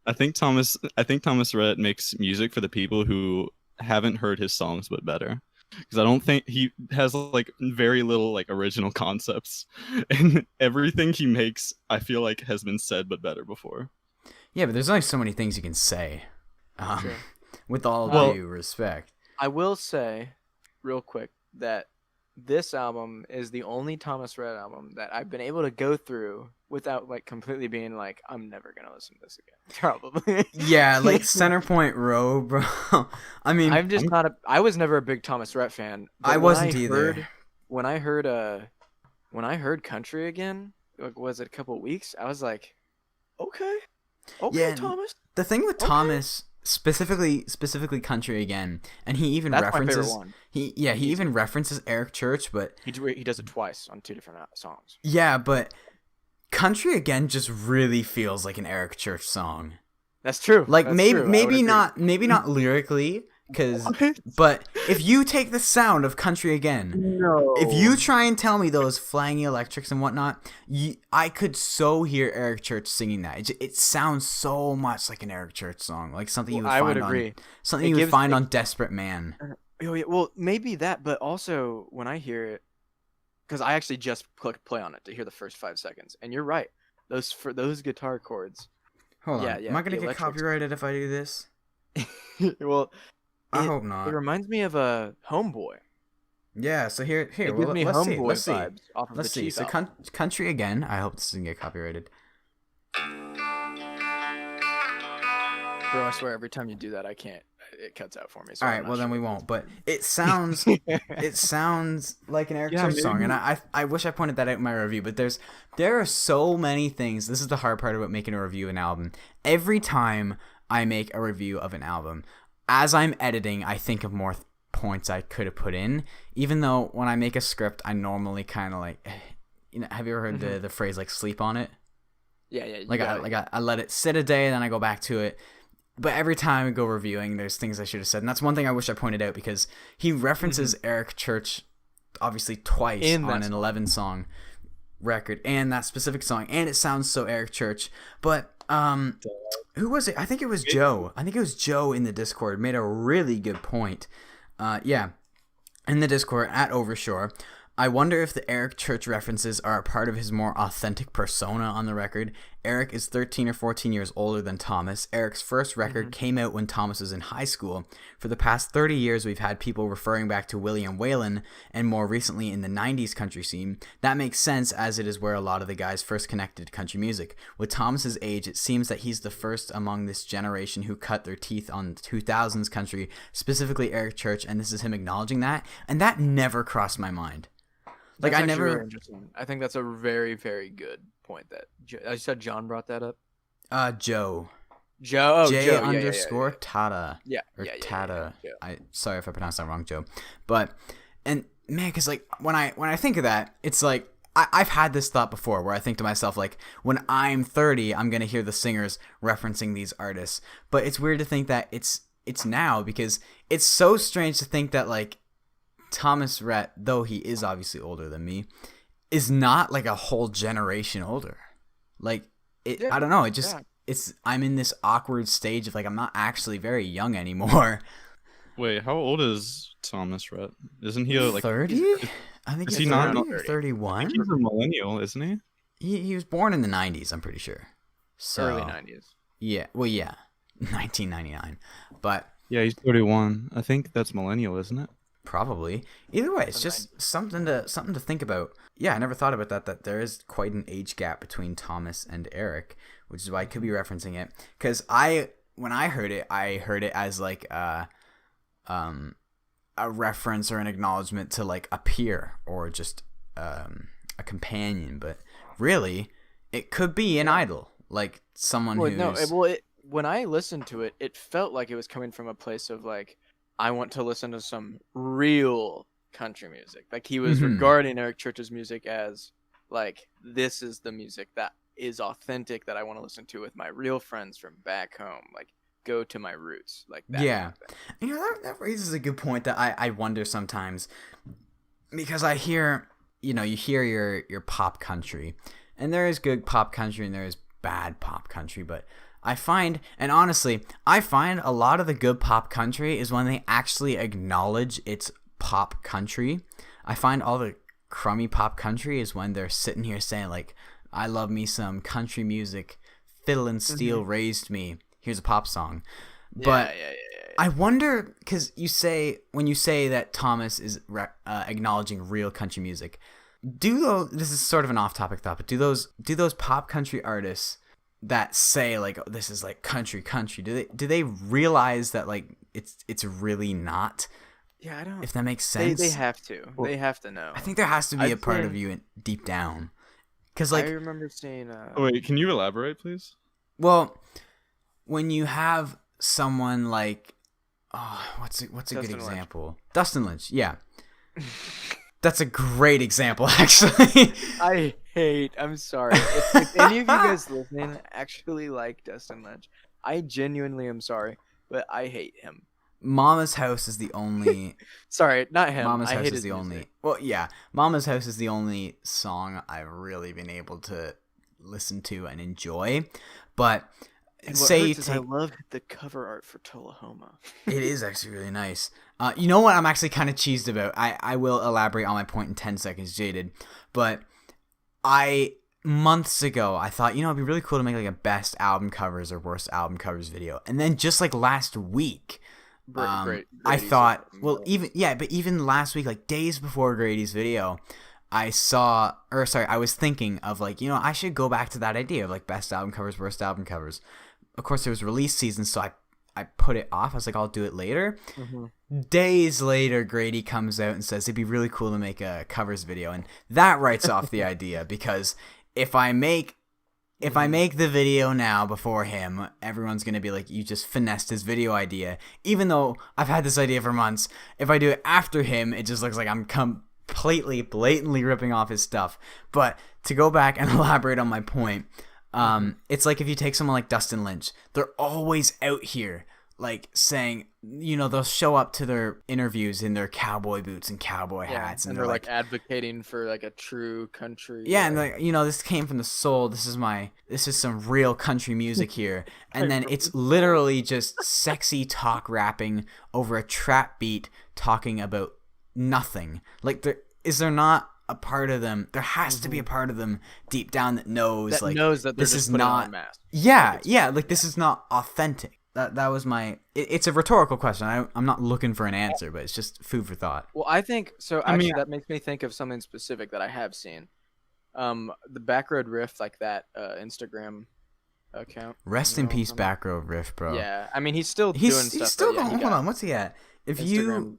I think Thomas Rhett makes music for the people who haven't heard his songs, but better. Because I don't think he has like very little like original concepts, and everything he makes, I feel like, has been said but better before. Yeah, but there's only so many things you can say. Sure. With all due respect, I will say, real quick, that this album is the only Thomas Rhett album that I've been able to go through without like completely being like, I'm never gonna listen to this again. Probably. Yeah, like Centerpoint Row, bro. I mean, I was never a big Thomas Rhett fan. I wasn't either. When I heard Country Again, like, was it a couple of weeks? I was like, okay, yeah, Thomas. The thing with Thomas, specifically Country Again, and he even references my favorite one. He even references Eric Church, but he does it twice on 2 different songs. Yeah, but Country Again just really feels like an Eric Church song. That's true. Like That's maybe not lyrically, but if you take the sound of Country Again, if you try and tell me those flangy electrics and whatnot, I could so hear Eric Church singing that. It sounds so much like an Eric Church song, like something you would find on Desperate Man. Oh yeah, well maybe that, but also when I hear it, because I actually just clicked play on it to hear the first 5 seconds, and you're right, those guitar chords. Hold on, am I gonna get copyrighted if I do this? Well, I hope not. It reminds me of a Homeboy. Yeah, so here. It gives me Homeboy vibes off of the Chief album. Country Again. I hope this doesn't get copyrighted. Bro, I swear every time you do that, I can't. It cuts out for me. So all right, well then we won't. But it sounds like an Eric Church song, and I wish I pointed that out in my review. But there are so many things. This is the hard part about making a review of an album. Every time I make a review of an album, as I'm editing, I think of more points I could have put in. Even though when I make a script, I normally kind of like, have you ever heard the phrase like sleep on it? Yeah. I let it sit a day, then I go back to it. But every time I go reviewing, there's things I should have said. And that's one thing I wish I pointed out, because he references Eric Church obviously twice on an 11-song record and that specific song. And it sounds so Eric Church. But who was it? I think it was Joe. I think it was Joe in the Discord made a really good point. In the Discord at Overshore. I wonder if the Eric Church references are a part of his more authentic persona on the record. Eric is 13 or 14 years older than Thomas. Eric's first record came out when Thomas was in high school. For the past 30 years, we've had people referring back to William Whalen, and more recently in the 90s country scene. That makes sense, as it is where a lot of the guys first connected to country music. With Thomas's age, it seems that he's the first among this generation who cut their teeth on 2000s country, specifically Eric Church, and this is him acknowledging that, and that never crossed my mind. Like, that's really interesting. I think that's a very, very good point. That I said John brought that up. Joe. Joe. J_ Tata. Yeah. Tata. Yeah. Sorry if I pronounced that wrong, Joe. But man, because like when I think of that, it's like I've had this thought before, where I think to myself, like, when I'm 30, I'm gonna hear the singers referencing these artists. But it's weird to think that it's now, because it's so strange to think that like Thomas Rhett, though he is obviously older than me, is not like a whole generation older. Like I don't know. I'm in this awkward stage of like, I'm not actually very young anymore. Wait, how old is Thomas Rhett? Isn't he like 30? I think he's 30 or 31. He's a millennial, isn't he? He was born in the 90s, I'm pretty sure. So, early 90s. Yeah. Well, yeah. 1999. But yeah, he's 31. I think that's millennial, isn't it? Probably. Either way, it's just something to think about. Yeah, I never thought about that there is quite an age gap between Thomas and Eric, which is why I could be referencing it. Because when I heard it as like a reference or an acknowledgement to like a peer or just a companion. But really, it could be an idol, like someone when I listened to it, it felt like it was coming from a place of like, I want to listen to some real country music. Like, he was regarding Eric Church's music as like, this is the music that is authentic that I want to listen to with my real friends from back home. Like, go to my roots. Like that. Yeah. Kind of thing. You know, that raises a good point that I wonder sometimes, because I hear, you know, you hear your pop country, and there is good pop country and there is bad pop country, but I find, and honestly, I find a lot of the good pop country is when they actually acknowledge it's pop country. I find all the crummy pop country is when they're sitting here saying, like, I love me some country music, fiddle and steel raised me, here's a pop song. But Yeah. I wonder, because when you say that Thomas is acknowledging real country music, this is sort of an off-topic thought, but do those pop country artists that say, like, oh, this is like country, do they realize that, like, it's really not? Yeah, I don't. If that makes sense. They have to. Well, they have to know. I think there has to be a part of you deep down, because, like, I remember seeing. Wait, can you elaborate, please? Well, when you have someone like, what's a good example? Dustin Lynch, yeah. That's a great example, actually. I'm sorry. If any of you guys listening actually like Dustin Lynch, I genuinely am sorry, but I hate him. Mama's House is the only... Sorry, not him. Mama's I House hate is the his only... music. Well, yeah. Mama's House is the only song I've really been able to listen to and enjoy. But And say what you hurts is take... I love the cover art for Tullahoma. It is actually really nice. You know what I'm actually kind of cheesed about? I will elaborate on my point in 10 seconds, Jayded. But months ago, I thought, you know, it'd be really cool to make like a best album covers or worst album covers video. And then just like last week, I thought, well, even last week, like days before Grady's video, I was thinking of, like, you know, I should go back to that idea of like best album covers, worst album covers. Of course, there was release season, so I put it off. I was like, I'll do it later. Mm-hmm. Days later, Grady comes out and says it'd be really cool to make a covers video, and that writes off the idea, because if I make the video now before him, everyone's going to be like, you just finessed his video idea. Even though I've had this idea for months, if I do it after him, it just looks like I'm completely, blatantly ripping off his stuff. But to go back and elaborate on my point, it's like if you take someone like Dustin Lynch, they're always out here, like, saying, you know, they'll show up to their interviews in their cowboy boots and cowboy hats, and they're like advocating for like a true country. Yeah, and like, you know, this came from the soul. This is some real country music here, and then it's literally just sexy talk rapping over a trap beat, talking about nothing. Like, is there not a part of them? There has to be a part of them deep down that knows that this is not. Yeah, like, this is not authentic. That was my... It's a rhetorical question. I'm not looking for an answer, but it's just food for thought. Well, I think... So, actually, that makes me think of something specific that I have seen. The Backroad Riff, like that Instagram account. Rest in peace, Backroad Riff, bro. Yeah, I mean, he's still doing stuff. He's still going... Hold on, what's he at? If you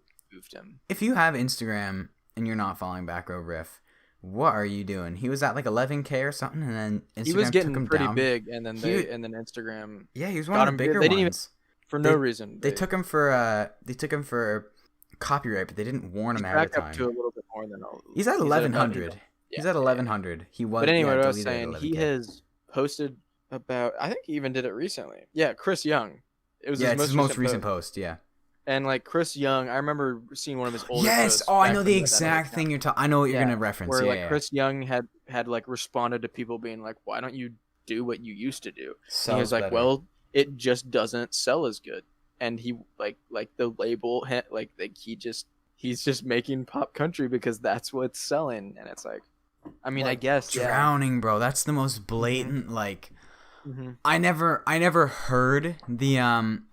have Instagram and you're not following Backroad Riff, what are you doing? He was at like 11K or something, and then Instagram he was getting took him pretty down. Big, and then Instagram. Yeah, he was one of the bigger ones. No reason. They took him for copyright, but they didn't warn him ahead of time. Up to a little bit more than he's at 1100. He's at 1100. He was. But anyway, what I was saying, he has posted about. I think he even did it recently. Yeah, Chris Young. It was his most recent post. Yeah. And like Chris Young, I remember seeing one of his old. Yes, I know the exact thing you're talking. I know what you're gonna reference. Where Chris Young had like responded to people being like, "Why don't you do what you used to do?" And he was like, "Well, it just doesn't sell as good." And he like the label, he's just making pop country because that's what's selling. And it's like, I mean, I guess drowning, bro. That's the most blatant like. Mm-hmm. I never heard the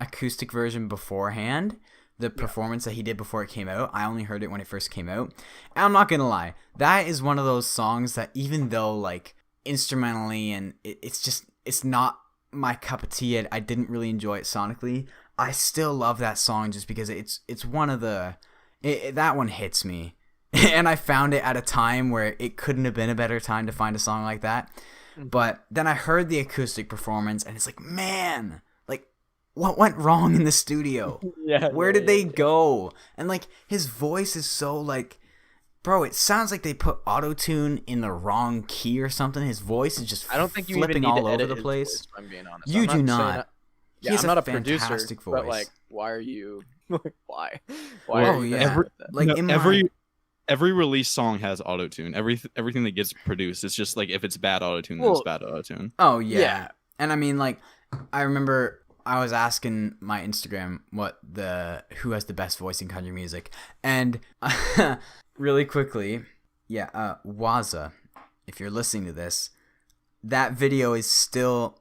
acoustic version beforehand, the performance that he did before it came out. I only heard it when it first came out. And I'm not gonna lie, that is one of those songs that, even though like instrumentally and it's not my cup of tea, I didn't really enjoy it sonically, I still love that song just because it's one of the that one hits me. And I found it at a time where it couldn't have been a better time to find a song like that. But then I heard the acoustic performance, and it's like, man, like, what went wrong in the studio? Where did they go? And like, his voice is so like, bro, it sounds like they put auto-tune in the wrong key or something. His voice is just I don't think you flipping even need all to edit over the his place. voice, if I'm being honest. You I'm do not saying not. Yeah, I'm not a producer, fantastic voice. but like, why are you? Why? Well, are you yeah. like every release song has auto-tune. Everything that gets produced, it's just like if it's bad auto-tune, then it's bad auto-tune. Oh yeah. And I mean, like, I remember I was asking my Instagram who has the best voice in country music, and really quickly, Waza, if you're listening to this, that video is still.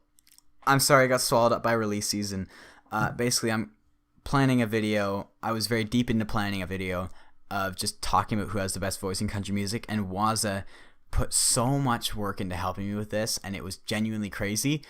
I'm sorry, I got swallowed up by release season. Basically, I'm planning a video. I was very deep into planning a video of just talking about who has the best voice in country music, and Waza put so much work into helping me with this, and it was genuinely crazy.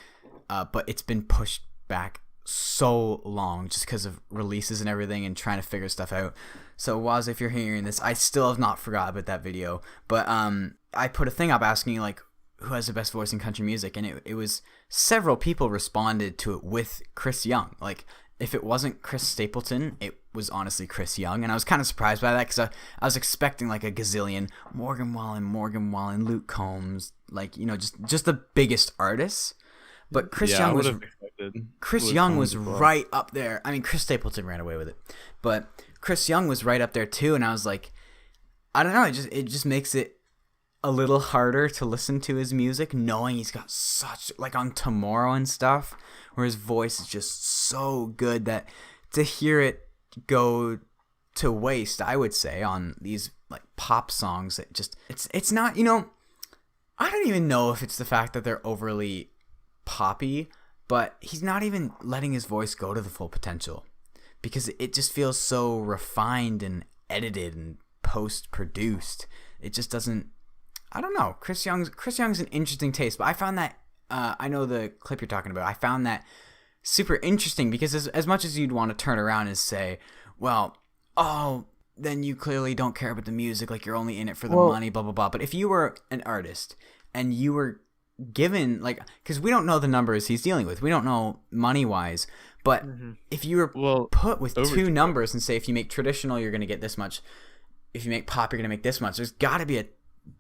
But it's been pushed back so long just because of releases and everything and trying to figure stuff out. So Waza, if you're hearing this, I still have not forgot about that video. But I put a thing up asking like who has the best voice in country music, and it was several people responded to it with Chris Young. Like, if it wasn't Chris Stapleton, it was honestly Chris Young, and I was kind of surprised by that because I was expecting like a gazillion Morgan Wallen, Luke Combs, like, you know, just the biggest artists. But Chris Young was right up there. I mean, Chris Stapleton ran away with it, but Chris Young was right up there too. And I was like, I don't know, it just makes it a little harder to listen to his music, knowing he's got such, like on Tomorrow and stuff, where his voice is just so good that to hear it go to waste, I would say, on these like pop songs that just it's not, you know, I don't even know if it's the fact that they're overly poppy, but he's not even letting his voice go to the full potential because it just feels so refined and edited and post-produced. It just doesn't. I don't know. Chris Young's an interesting taste, but I found that I know the clip you're talking about. I found that super interesting because as much as you'd want to turn around and say, well, then you clearly don't care about the music, like you're only in it for the money, blah blah blah. But if you were an artist and you were given, like, because we don't know the numbers he's dealing with, we don't know money wise, but if you were put with two numbers and say, if you make traditional you're going to get this much, if you make pop you're going to make this much, there's got to be a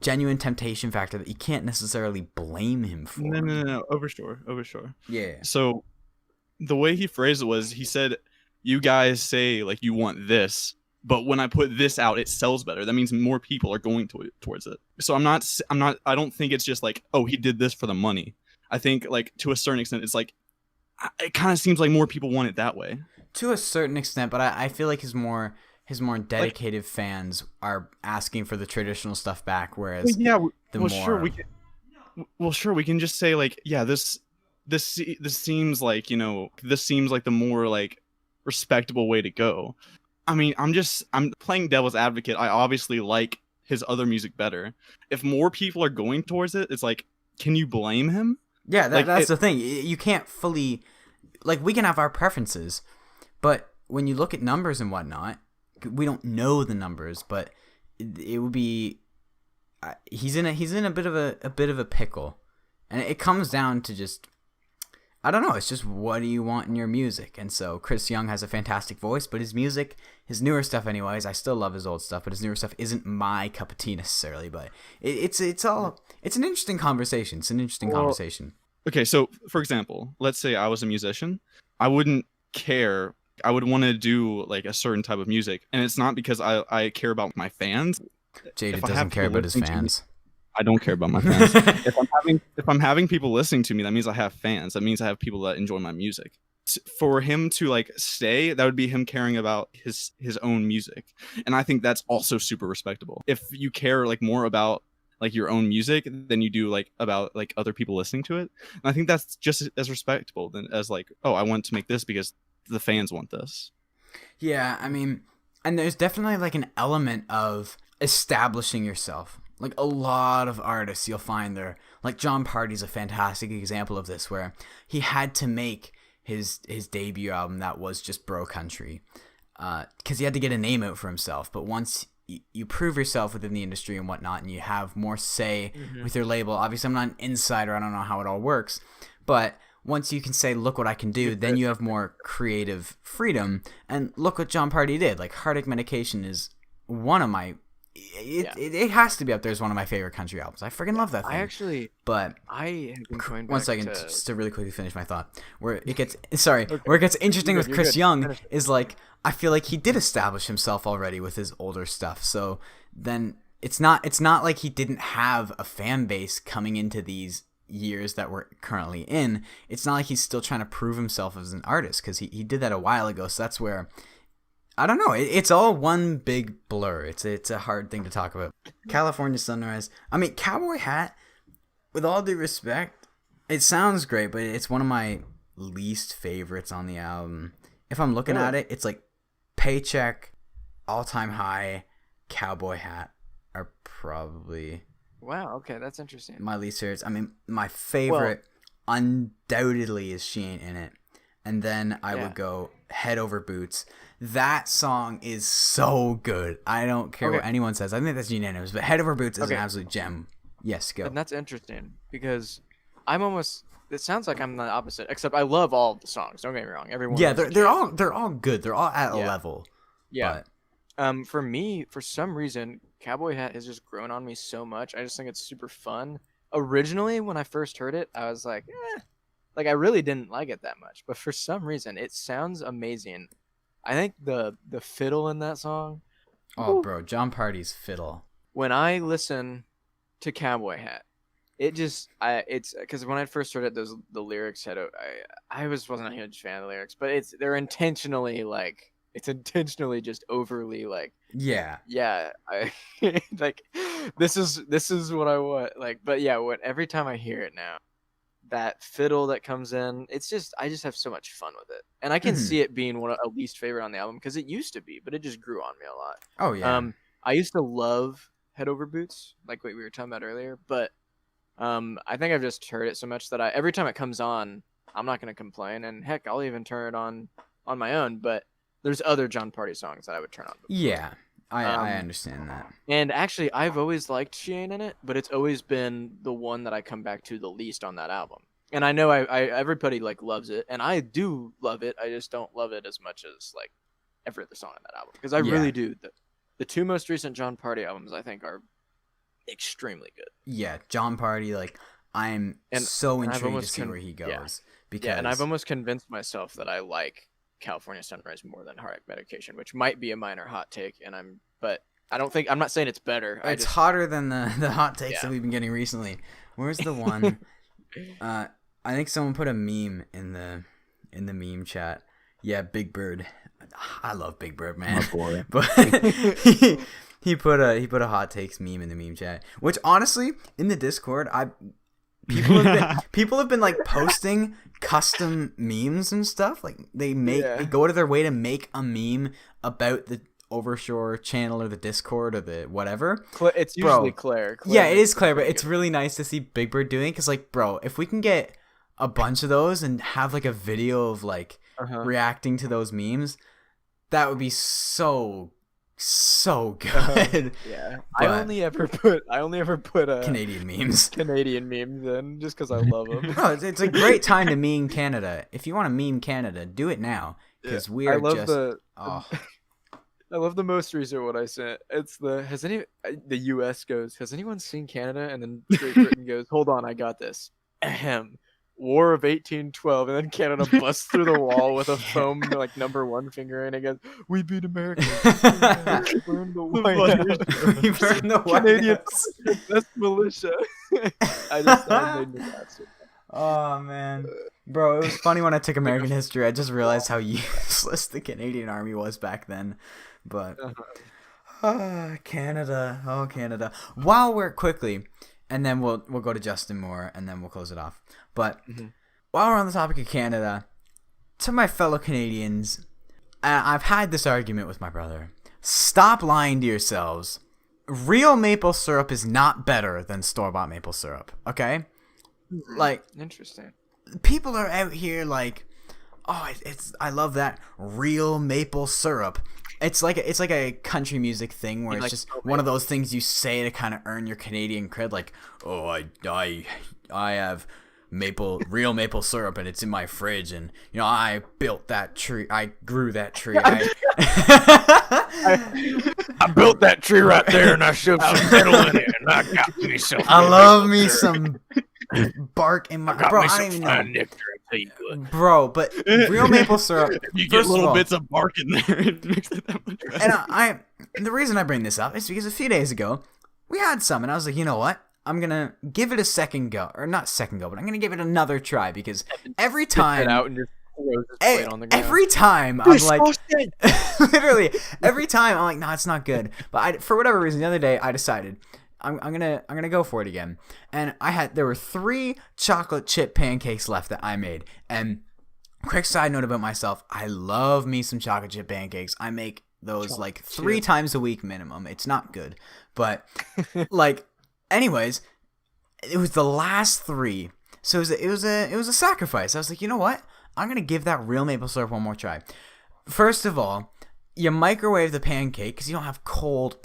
genuine temptation factor that you can't necessarily blame him for. No, Overshore. Yeah. So the way he phrased it was, he said, you guys say like you want this, but when I put this out, it sells better. That means more people are going towards it. So I don't think it's just like, oh, he did this for the money. I think like to a certain extent, it's like, it kind of seems like more people want it that way. To a certain extent, but I feel like his more dedicated fans are asking for the traditional stuff back, whereas sure, we can just say like, yeah, this seems like, you know, this seems like the more like respectable way to go. I mean, I'm playing devil's advocate. I obviously like his other music better. If more people are going towards it, it's like, can you blame him? Yeah, that's the thing. You can't fully, like, we can have our preferences, but when you look at numbers and whatnot, we don't know the numbers, but it would be he's in a bit of a pickle, and it comes down to just, I don't know, it's just what do you want in your music. And so Chris Young has a fantastic voice, but his music, his newer stuff anyways, I still love his old stuff, but his newer stuff isn't my cup of tea necessarily. But it's an interesting conversation. It's an interesting conversation. Okay, so for example, let's say I was a musician, I wouldn't care. I would want to do like a certain type of music, and it's not because I care about my fans. Jayded doesn't care about his fans. I don't care about my fans. If I'm having people listening to me, that means I have fans. That means I have people that enjoy my music. For him to like stay, that would be him caring about his own music, and I think that's also super respectable. If you care like more about like your own music than you do like about like other people listening to it, and I think that's just as respectable than as like, oh, I want to make this because the fans want this. Yeah, I mean, and there's definitely like an element of establishing yourself. Like a lot of artists you'll find there, like John Party's a fantastic example of this, where he had to make his debut album that was just bro country because he had to get a name out for himself. But once you prove yourself within the industry and whatnot, and you have more say with your label, obviously I'm not an insider, I don't know how it all works, but once you can say, look what I can do, then you have more creative freedom. And look what John Party did. Like, Heartache Medication is one of my it has to be up there as one of my favorite country albums. I freaking love that thing. I have been going back one second, just to really quickly finish my thought. Where it gets interesting with Chris Young is like, I feel like he did establish himself already with his older stuff. So then it's not like he didn't have a fan base coming into these years that we're currently in. It's not like he's still trying to prove himself as an artist, because he did that a while ago. So that's where, I don't know. It's all one big blur. It's a hard thing to talk about. California Sunrise. I mean, Cowboy Hat, with all due respect, it sounds great, but it's one of my least favorites on the album. If I'm looking at it, it's like Paycheck, All Time High, Cowboy Hat are probably... Wow, okay, that's interesting. My least favorites. I mean, my favorite undoubtedly is She Ain't In It. And then I would go Head Over Boots. That song is so good. I don't care what anyone says. I think that's unanimous. But Head Over Boots is an absolute gem. Yes, go. And that's interesting because it sounds like I'm the opposite, except I love all of the songs. Don't get me wrong. Everyone. Yeah, they're all good. They're all at a level. Yeah. But. For me, for some reason, Cowboy Hat has just grown on me so much. I just think it's super fun. Originally, when I first heard it, I was like, like I really didn't like it that much. But for some reason, it sounds amazing. I think the fiddle in that song. Oh, bro, John Party's fiddle. When I listen to Cowboy Hat, it's because when I first heard it, the lyrics I wasn't a huge fan of the lyrics, but they're intentionally like. It's intentionally just overly like I like this is what I want, like, but every time I hear it now, that fiddle that comes in, it's just I just have so much fun with it, and I can see it being one of a least favorite on the album because it used to be, but it just grew on me a lot. Oh yeah. I used to love Head Over Boots, like what we were talking about earlier, but I think I've just heard it so much that every time it comes on, I'm not gonna complain, and heck, I'll even turn it on my own, but there's other John Party songs that I would turn on before. Yeah, I understand that. And actually, I've always liked She Ain't In It, but it's always been the one that I come back to the least on that album. And I know everybody like loves it, and I do love it. I just don't love it as much as like every other song on that album, because I really do. The two most recent John Party albums, I think, are extremely good. Yeah, John Party, like I'm so intrigued to see where he goes. And I've almost convinced myself that I like California Sunrise more than Heartache Medication, which might be a minor hot take, but I'm not saying it's better. It's hotter than the hot takes that we've been getting recently. Where's the one? I think someone put a meme in the meme chat. Yeah, Big Bird. I love Big Bird, man. Oh boy. But he put a hot takes meme in the meme chat, which honestly in the Discord people have been like posting custom memes and stuff. Like they go to their way to make a meme about the Overshore channel or the Discord or the whatever. It's usually Claire. Yeah, it is Claire, but it's really nice to see Big Bird doing it, because like, bro, if we can get a bunch of those and have like a video of like reacting to those memes, that would be so good. Yeah, but I only ever put Canadian memes in just because I love them. No, it's a great time to meme Canada. If you want to meme Canada, do it now, because we are I love the most recent one I sent. It's the U.S. goes, has anyone seen Canada? And then Great Britain goes, hold on, I got this. Ahem. War of 1812, and then Canada busts through the wall with a foam like #1 finger, and it goes, "We beat America. We burned the White House. We burned the White Canadians, that's militia." I just thought it made me laugh. Oh man, bro, it was funny when I took American history. I just realized how useless the Canadian Army was back then. But Canada. While we're quickly, and then we'll go to Justin Moore, and then we'll close it off. But while we're on the topic of Canada, to my fellow Canadians, I've had this argument with my brother. Stop lying to yourselves. Real maple syrup is not better than store-bought maple syrup, okay? Like, interesting. People are out here like, oh, I love that real maple syrup. It's like a country music thing where it's just one of those things you say to kind of earn your Canadian cred, like, oh, I have real maple syrup, and it's in my fridge, and I built that tree, I grew that tree. I built that tree right there, and I shoved some metal in it, and I got me some. I love me some bark in my. Bro, I don't even know. Nectar, bro, but real maple syrup. You get little bits of bark in there. It makes it that much better. And the reason I bring this up is because a few days ago we had some, and I was like, you know what? I'm gonna give it a second go, or not second go, but I'm gonna give it another try because every time, every time I'm like, literally, every time I'm like, no, it's not good. But for whatever reason, the other day I decided I'm gonna go for it again, and there were 3 chocolate chip pancakes left that I made. And quick side note about myself, I love me some chocolate chip pancakes. I make those like 3 times a week minimum. It's not good, but like. Anyways, it was the last 3, so it was a sacrifice. I was like, you know what? I'm gonna give that real maple syrup one more try. First of all, you microwave the pancake because you don't have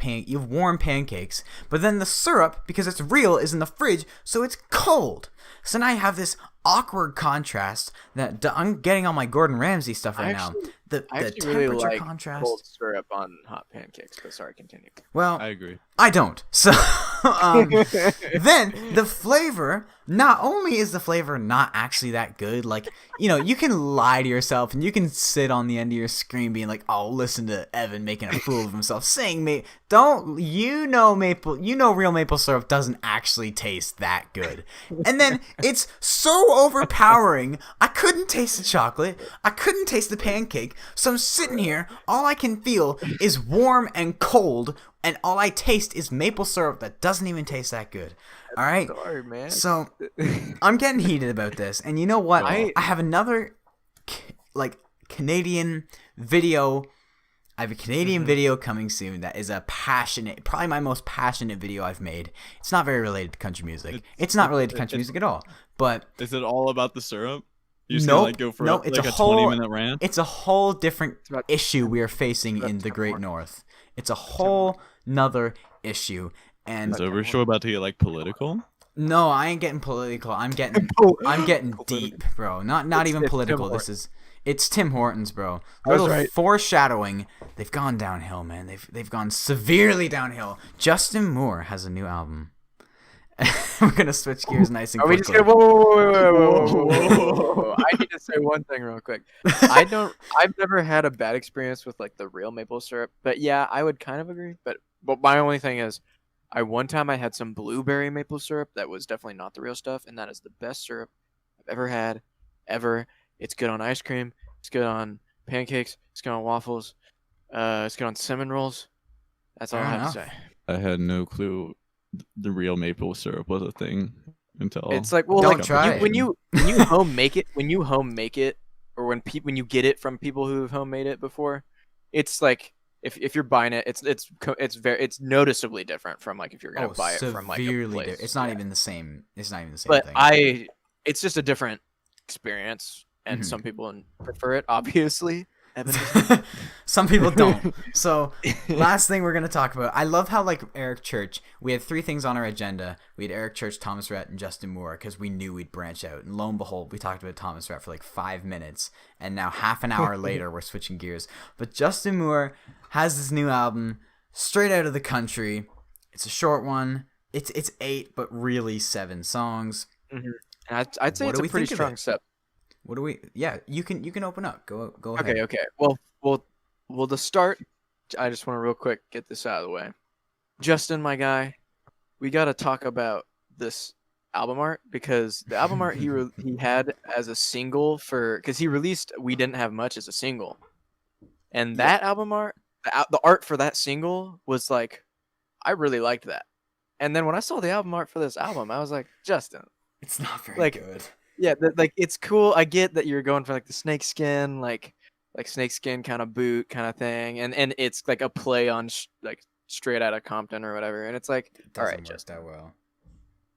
you have warm pancakes. But then the syrup, because it's real, is in the fridge, so it's cold. So now I have this awkward contrast that I'm getting on my Gordon Ramsay stuff right now. The temperature really like contrast. Cold syrup on hot pancakes. But sorry, continue. Well, I agree. I don't. So then the flavor, not only is the flavor not actually that good, like, you can lie to yourself and you can sit on the end of your screen being like, oh, listen to Evan making a fool of himself, saying real maple syrup doesn't actually taste that good. And then it's so overpowering, I couldn't taste the chocolate, I couldn't taste the pancake, so I'm sitting here, all I can feel is warm and cold, and all I taste is maple syrup that doesn't even taste that good. All right? Sorry, man. So I'm getting heated about this, and you know what? I have another Canadian video. I have a Canadian video coming soon that is probably my most passionate video I've made. It's not very related to country music. It's not related to country music at all. But is it all about the syrup? You're just nope, go for it's a 20-minute rant? It's a whole different issue we are facing in the Great North. It's a whole nother issue. And is Overshore about to get political? No, I ain't getting political. I'm getting deep, bro. Not even political. It's Tim Hortons, bro. Little foreshadowing. They've gone downhill, man. They've gone severely downhill. Justin Moore has a new album. We're gonna switch gears nice and quickly. Are we just gonna whoa. I need to say one thing real quick. I've never had a bad experience with the real maple syrup, but yeah, I would kind of agree. But my only thing is, one time I had some blueberry maple syrup that was definitely not the real stuff, and that is the best syrup I've ever had, ever. It's good on ice cream. It's good on pancakes. It's good on waffles. It's good on cinnamon rolls. That's all I have to say. I had no clue the real maple syrup was a thing until it's don't try it. When you home make it, or when you get it from people who've homemade it before, it's like if you're buying it, it's noticeably different from if you're gonna buy it from a place. It's not even the same. It's not even the same but thing. It's just a different experience, and some people prefer it, obviously. Some people don't. So last thing we're going to talk about, I love how Eric Church, we had 3 things on our agenda. We had Eric Church, Thomas Rhett, and Justin Moore because we knew we'd branch out, and lo and behold, we talked about Thomas Rhett for 5 minutes, and now half an hour later we're switching gears. But Justin Moore has this new album straight out of the country. It's a short one. It's 8 but really 7 songs. I'd say it's a pretty strong set. What do we? Yeah, you can open up. Go ahead. Okay. Well, to start, I just want to real quick get this out of the way. Justin, my guy, we got to talk about this album art because the album art he had as a single because he released We Didn't Have Much as a single, and that album art, the art for that single was I really liked that. And then when I saw the album art for this album, I was like, Justin, it's not very good. Yeah, it's cool. I get that you're going for the snake skin, snake skin kind of boot kind of thing, and it's a play on Straight Outta Compton or whatever, and it's all right, just that well.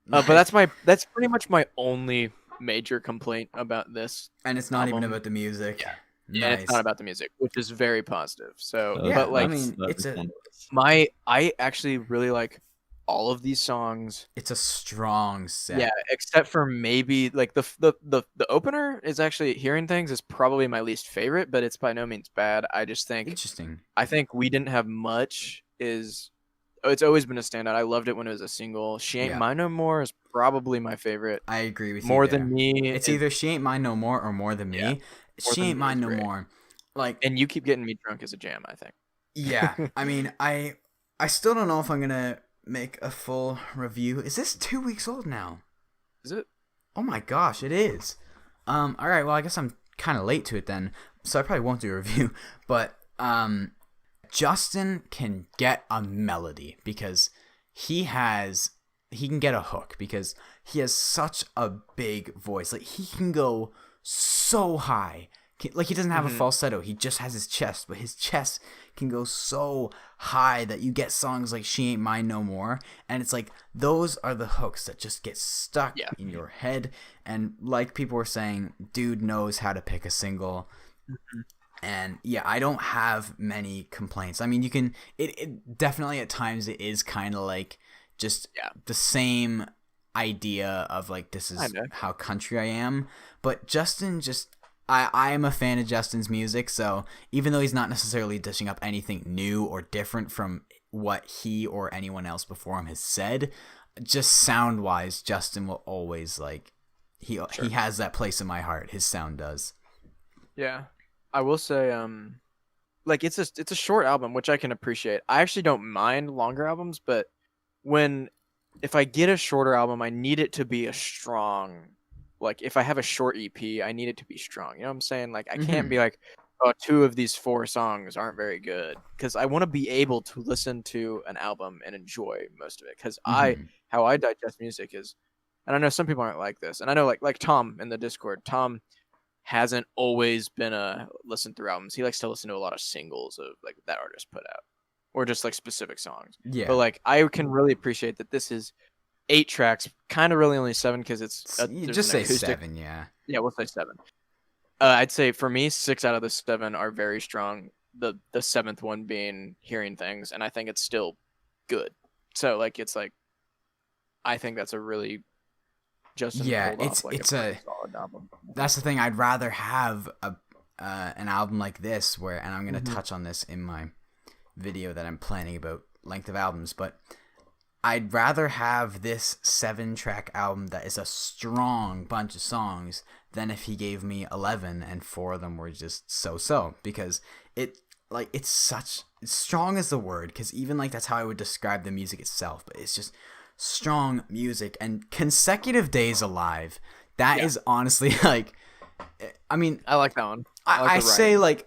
But that's pretty much my only major complaint about this, and it's not even about the music. Yeah, nice. It's not about the music, which is very positive. So, yeah, but I mean, it's I actually really like all of these songs. It's a strong set. Yeah, except for maybe like the opener is actually Hearing Things is probably my least favorite, but it's by no means bad. I just think Interesting. I think We Didn't Have Much is it's always been a standout. I loved it when it was a single. She Ain't Mine No More is probably my favorite. I agree with you. More Than Me. It's either She Ain't Mine No More or More Than Me. Yeah, She Ain't Mine No More. Like, and You Keep Getting Me Drunk is a jam, I think. Yeah. I mean, I still don't know if I'm gonna make a full review. Is this 2 weeks old now? Is it? Oh my gosh, it is. All right. Well, I guess I'm kind of late to it then, so I probably won't do a review. But Justin can get a melody because he can get a hook because he has such a big voice. Like, he can go so high. Like, he doesn't have a falsetto. He just has his chest, but his chest can go so high that you get songs like She Ain't Mine No More. And it's like, those are the hooks that just get stuck in your head. And like people were saying, dude knows how to pick a single. And yeah, I don't have many complaints. I mean, you can, it definitely at times it is kind of like just the same idea of like, this is how country I am. But Justin just, I am a fan of Justin's music, so even though he's not necessarily dishing up anything new or different from what he or anyone else before him has said, just sound-wise, Justin will always, like, he has that place in my heart. His sound does. Yeah. I will say, like, it's a short album, which I can appreciate. I actually don't mind longer albums, but if I get a shorter album, I need it to be a strong... Like, if I have a short EP, I need it to be strong. You know what I'm saying? Like, I can't be like, oh, 2 of these 4 songs aren't very good. Because I want to be able to listen to an album and enjoy most of it. Because how I digest music is, and I know some people aren't like this. And I know, like Tom in the Discord, Tom hasn't always been a listen through albums. He likes to listen to a lot of singles of, like, that artist put out. Or just, like, specific songs. Yeah. But, like, I can really appreciate that this is 8 tracks, kind of really only 7 because it's you just say acoustic. 7, yeah. Yeah, we'll say 7. I'd say for me, 6 out of the 7 are very strong. The 7th one being Hearing Things, and I think it's still good. So like, it's like, I think that's a really Justin. Yeah, it's a solid album. That's the thing. I'd rather have an album like this where, and I'm gonna touch on this in my video that I'm planning about length of albums, but I'd rather have this 7-track album that is a strong bunch of songs than if he gave me 11 and 4 of them were just so-so, because it's strong is the word, because even like that's how I would describe the music itself, but it's just strong music. And Consecutive Days Alive, that is honestly like, I mean, I like that one. I say like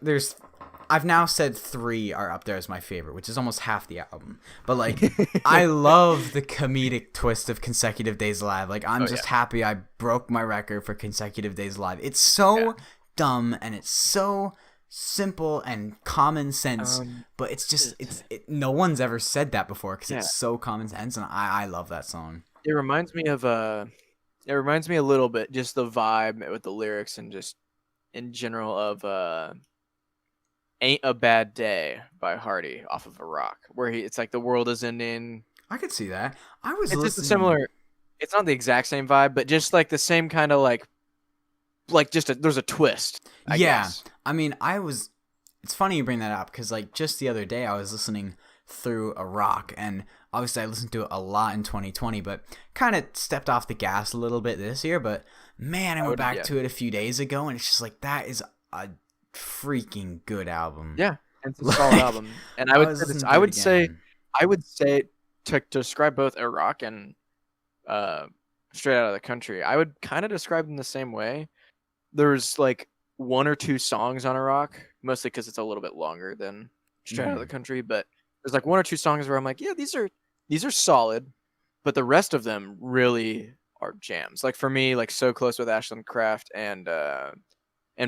I've now said 3 are up there as my favorite, which is almost half the album. But, like, I love the comedic twist of Consecutive Days Alive. Like, I'm just happy I broke my record for Consecutive Days Alive. It's so dumb, and it's so simple and common sense. But it's just, no one's ever said that before because it's so common sense, and I love that song. It reminds me of, it reminds me a little bit, just the vibe with the lyrics and just in general of, Ain't a Bad Day by Hardy off of a rock, where it's like the world is ending. I could see that. It's just a similar. It's not the exact same vibe, but just like the same kind of like just there's a twist. I guess. I mean, it's funny you bring that up because like just the other day I was listening through a rock, and obviously I listened to it a lot in 2020, but kind of stepped off the gas a little bit this year. But man, I went back to it a few days ago, and it's just like, that is a freaking good album. Yeah, it's a solid album. And I would say to describe both a rock and Straight Outta the Country, I would kind of describe them the same way. There's like 1 or 2 songs on a rock, mostly because it's a little bit longer than Straight Outta the Country, but there's like 1 or 2 songs where I'm like, yeah, these are solid, but the rest of them really are jams. Like for me, like So Close with Ashland Craft and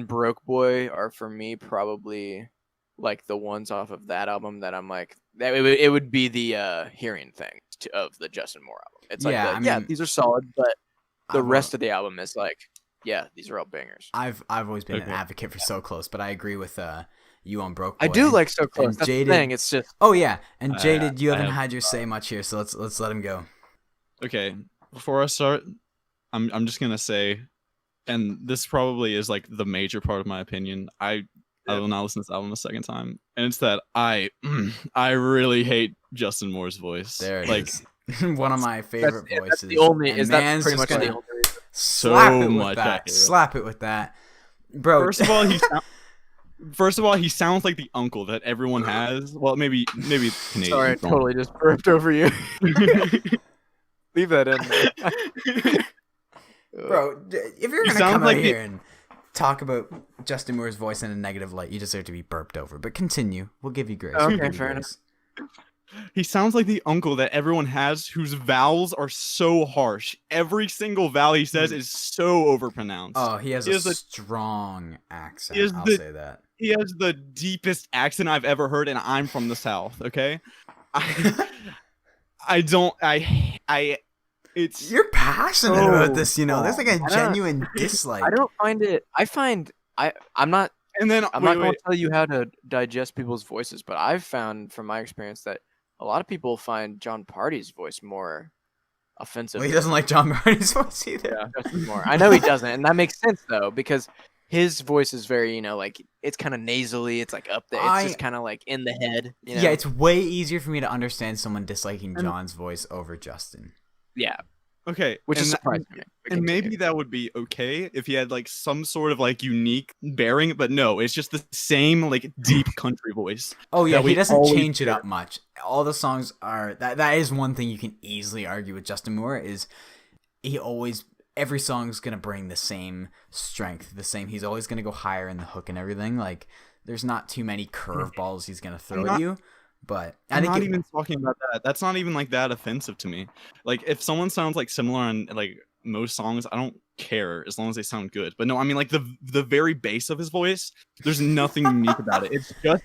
Broke Boy are for me probably like the ones off of that album that I'm like, it would be the Hearing Things of the Justin Moore album. It's like, these are solid, but the rest of the album is like, yeah, these are all bangers. I've always been an advocate for So Close, but I agree with you on Broke Boy. I do like So Close. And That's Jayded, the thing. It's just. Oh yeah, and Jayded, you I haven't have- had your say much here, so let's let him go. Okay, before I start, I'm just gonna say, and this probably is like the major part of my opinion. I will not listen to this album a second time, and it's that I really hate Justin Moore's voice. There it like, is. One of my favorite voices. That's the only. And Is that man's pretty just much the gonna only reason? slap So it with much that. accurate. Slap it with that, bro. First of all, he sounds like the uncle that everyone has. Well, maybe Canadian. Sorry, I totally just burped over you. Leave that in there. Bro, if you're gonna come out here and talk about Justin Moore's voice in a negative light, you deserve to be burped over. But continue. We'll give you grace. Okay, fair enough. He sounds like the uncle that everyone has whose vowels are so harsh. Every single vowel he says is so overpronounced. Oh, he has a strong accent. I'll say that. He has the deepest accent I've ever heard, and I'm from the South, okay? It's You're passionate about this, you know. There's like a genuine dislike. I don't find it. I'm not. And then I'm not going to tell you how to digest people's voices, but I've found from my experience that a lot of people find John Party's voice more offensive. Well, he doesn't like John Party's voice either. Yeah, just more. I know he doesn't, and that makes sense though because his voice is very, like it's kind of nasally. It's like up there. It's just kind of like in the head. Yeah, it's way easier for me to understand someone disliking John's voice over Justin. Yeah. Okay, which is surprising. And maybe that would be okay if he had like some sort of like unique bearing, but no, it's just the same like deep country voice. Oh yeah, he doesn't change it up much. All the songs are that is one thing you can easily argue with Justin Moore is every song's gonna bring the same strength, he's always gonna go higher in the hook and everything. Like there's not too many curveballs he's gonna throw at you. But I'm not even talking about that. That's not even like that offensive to me. Like if someone sounds like similar on like most songs, I don't care as long as they sound good. But no, I mean like the very base of his voice, there's nothing unique about it. It's just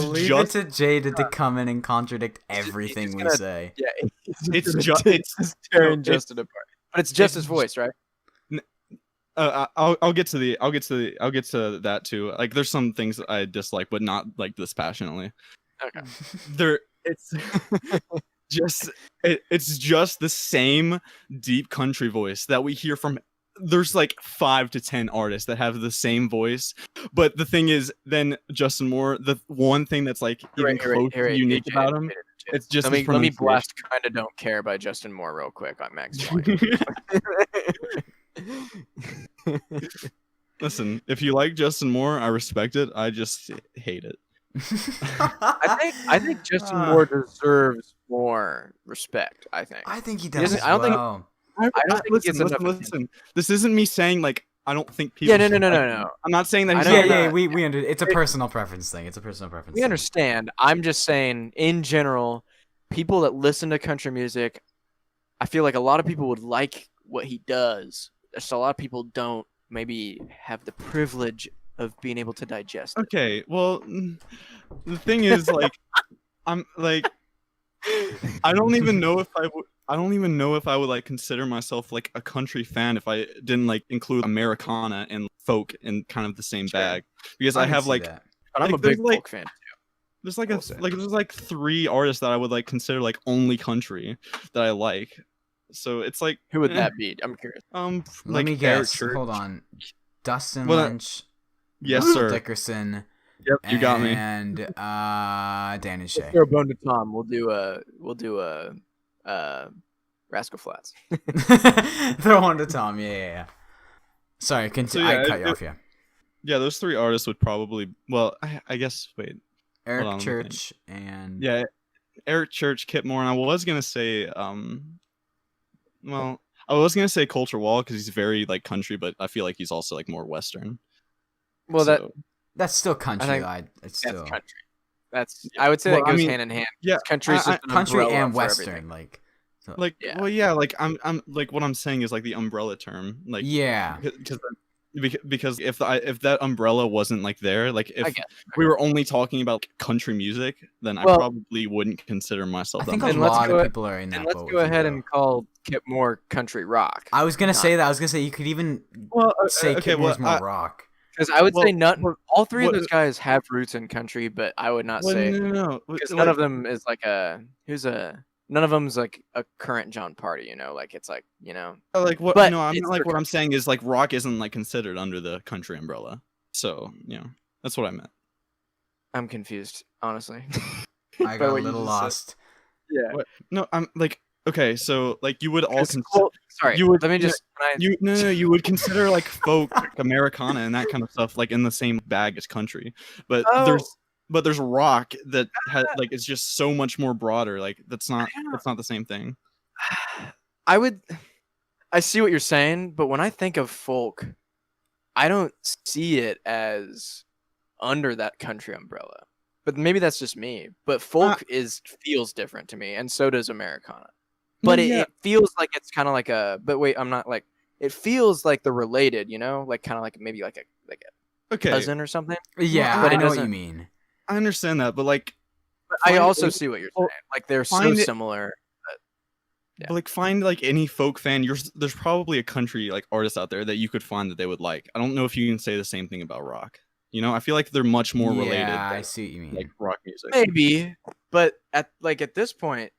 leave it to Jayded to come in and contradict everything we say. Yeah, it's tearing Justin apart. But it's just his voice, right? I'll get to that too. Like there's some things that I dislike, but not like this passionately. Okay. It's just the same deep country voice that we hear from. There's like 5 to 10 artists that have the same voice, but the thing is, then Justin Moore, the one thing that's like even close to unique about him, it's just let me blast "Kinda Don't Care" by Justin Moore real quick on Max. Listen, if you like Justin Moore, I respect it. I just hate it. I think Justin Moore deserves more respect. I think he does. I don't think he gets enough. Listen. This isn't me saying like I don't think people. Yeah, no. I'm not saying that. We it's a personal preference thing. We understand. I'm just saying, in general, people that listen to country music, I feel like a lot of people would like what he does. So a lot of people don't maybe have the privilege of being able to digest it. Okay, well, the thing is, like, I'm like, I don't even know if I would like consider myself like a country fan if I didn't like include Americana and folk in kind of the same bag, because I have like, but I'm a big folk fan too. There's like there's 3 artists that I would like consider like only country that I like. So it's like, who would that be? I'm curious. Let me guess. Hold on, Dustin Lynch. Yes, Will sir. Dickerson. Yep, you got me. And Dan and Shay. Throw a bone to Tom. We'll do a Rascal Flats. Throw one to Tom. Yeah. Sorry, continue. I cut you off. Yeah, those 3 artists would probably. Well, I guess. Wait. Eric Church and. Yeah, Eric Church, Kip Moore, and I was gonna say. Well, I was gonna say Culture Wall because he's very like country, but I feel like he's also like more Western. Well, that's still country. It's still country. I would say that goes hand in hand. Yeah, country and Western, I'm like what I'm saying is like the umbrella term, like because if that umbrella wasn't like there, like if we were only talking about country music, then I probably wouldn't consider myself. I think a lot of people are in that boat. Let's go ahead and call Kip Moore country rock. I was gonna say that. I was gonna say you could even say Kip Moore's more rock. Because I would say all three of those guys have roots in country, but I would not say because none of them is like none of them's like a current John Party, you know, like it's like, you know, like what, but I mean, like what I'm saying is like rock isn't like considered under the country umbrella, so you know that's what I meant. I'm confused, honestly. I got a little lost. Yeah. What? No, I'm like, okay, so like you would all sorry. You would let me just you would consider like folk, like Americana and that kind of stuff like in the same bag as country, but there's rock that has like it's just so much more broader. Like that's not the same thing. I see what you're saying, but when I think of folk, I don't see it as under that country umbrella. But maybe that's just me. But folk feels different to me, and so does Americana. But it feels like it's kind of like a. But wait, I'm not like. It feels like they're related, you know, like kind of like maybe like a cousin or something. Yeah, but I know what you mean. I understand that, but like, I also see what you're saying. Like they're so similar. Yeah. But like find like any folk fan. There's probably a country like artist out there that you could find that they would like. I don't know if you can say the same thing about rock. You know, I feel like they're much more related. Yeah, I see what you mean. Like rock music, maybe, but at this point,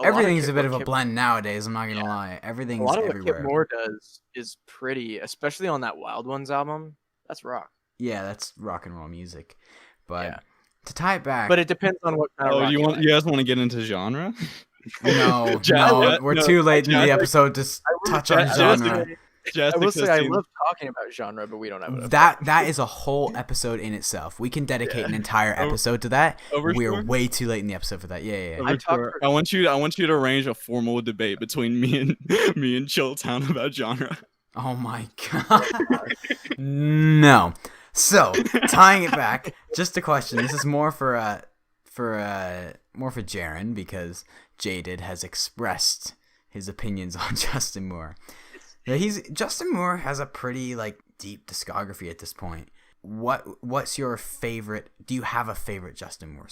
everything's a bit of a blend nowadays. I'm not gonna lie, everything's everywhere. A lot of what Kip Moore does is pretty, especially on that Wild Ones album. That's rock. Yeah, that's rock and roll music. But to tie it back, but it depends on what kind of rock you guys want to get into genre? No, we're too late in the episode to touch on genre. I will say I love talking about genre, but we don't have enough. That is a whole episode in itself. We can dedicate an entire episode to that. We're way too late in the episode for that. Yeah. I want you to arrange a formal debate between me and Chilltown about genre. Oh my god. No. So, tying it back, just a question. This is more for Jaren because Jayded has expressed his opinions on Justin Moore. Justin Moore has a pretty like deep discography at this point. What's your favorite? Do you have a favorite Justin Moore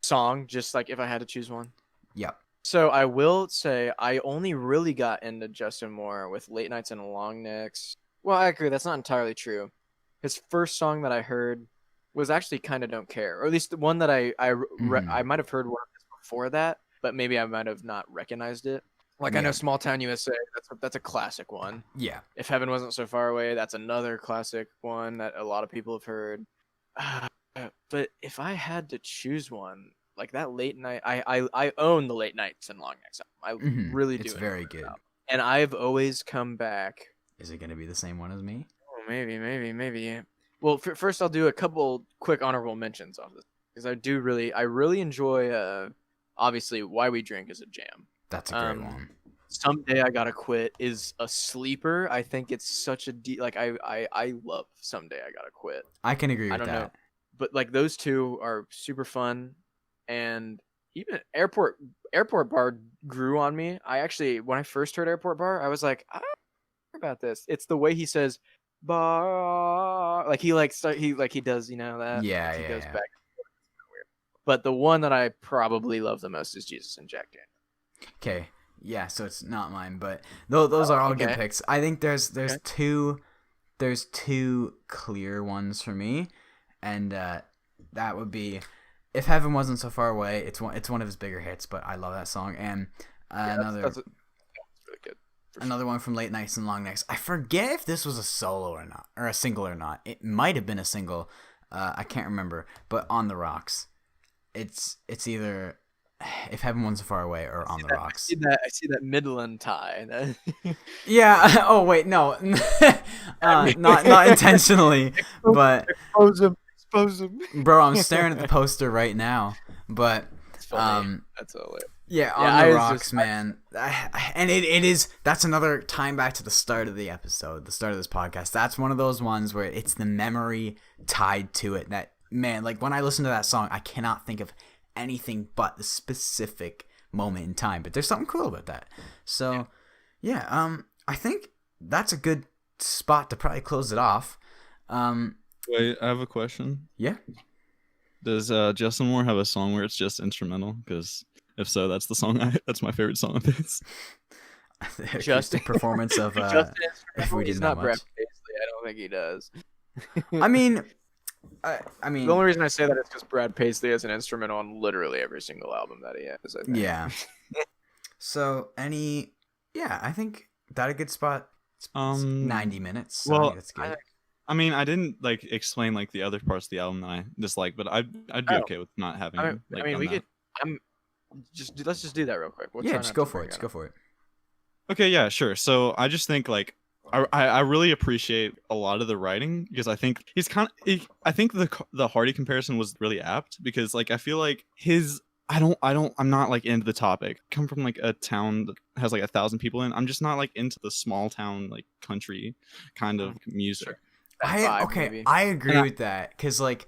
song? Just like if I had to choose one. Yep. So I will say I only really got into Justin Moore with Late Nights and Long Necks. Well, I agree. That's not entirely true. His first song that I heard was actually Kind of Don't Care, or at least the one that I might have heard one of his before that, but maybe I might have not recognized it. Like I know Small Town USA, that's a classic one. Yeah. If Heaven Wasn't So Far Away, that's another classic one that a lot of people have heard. But if I had to choose one, like that Late Night, I own the Late Nights and Long Necks album. I really do. It's very good. And I've always come back. Is it going to be the same one as me? Oh, maybe. Well, first I'll do a couple quick honorable mentions off this because I really enjoy. Obviously, Why We Drink is a jam. That's a great one. Someday I Gotta Quit is a sleeper. I think it's such a I love Someday I Gotta Quit. I can agree with that. I don't know. But like those two are super fun, and even Airport Bar grew on me. When I first heard Airport Bar, I was like, I don't know about this. It's the way he says bar, like he does, you know that. Yeah, like he goes back. Weird. But the one that I probably love the most is Jesus and Jack Daniels. Okay, yeah, so it's not mine, but those are all good picks. I think there's two clear ones for me, and that would be If Heaven Wasn't So Far Away. It's one of his bigger hits, but I love that song. And that's really good. Another one from Late Nights and Long Necks. I forget if this was a solo or not, or a single or not. It might have been a single. I can't remember, but On the Rocks. It's either If Heaven Wasn't So Far Away or On the Rocks. I see that Midland tie. Yeah. Oh wait, no, not intentionally, but expose him. Bro, I'm staring at the poster right now. But that's all. Yeah, On the Rocks, man. And it is. That's another time back to the start of the episode, the start of this podcast. That's one of those ones where it's the memory tied to it. That man, like when I listen to that song, I cannot think of anything but the specific moment in time, but there's something cool about that. So I think that's a good spot to probably close it off. Wait, I have a question. Yeah. Does Justin Moore have a song where it's just instrumental? Because if so, that's the song. That's my favorite song of his. Just a performance of. Just if we he's didn't not know Brett much. Paisley. I don't think he does. I mean, The only reason I say that is because Brad Paisley has an instrument on literally every single album that he has. I think. Yeah. So I think that a good spot. It's 90 minutes. So well, that's good. I mean, I didn't like explain like the other parts of the album that I dislike, but I'd be okay with not having. Let's just do that real quick. Just go for it. Just go for it. Okay, yeah, sure. So I just think like I really appreciate a lot of the writing because I think I think the Hardy comparison was really apt because like I feel like I'm not like into the topic. I come from like a town that has like 1,000 people in. I'm just not like into the small town like country kind of music. Sure. I agree with that because like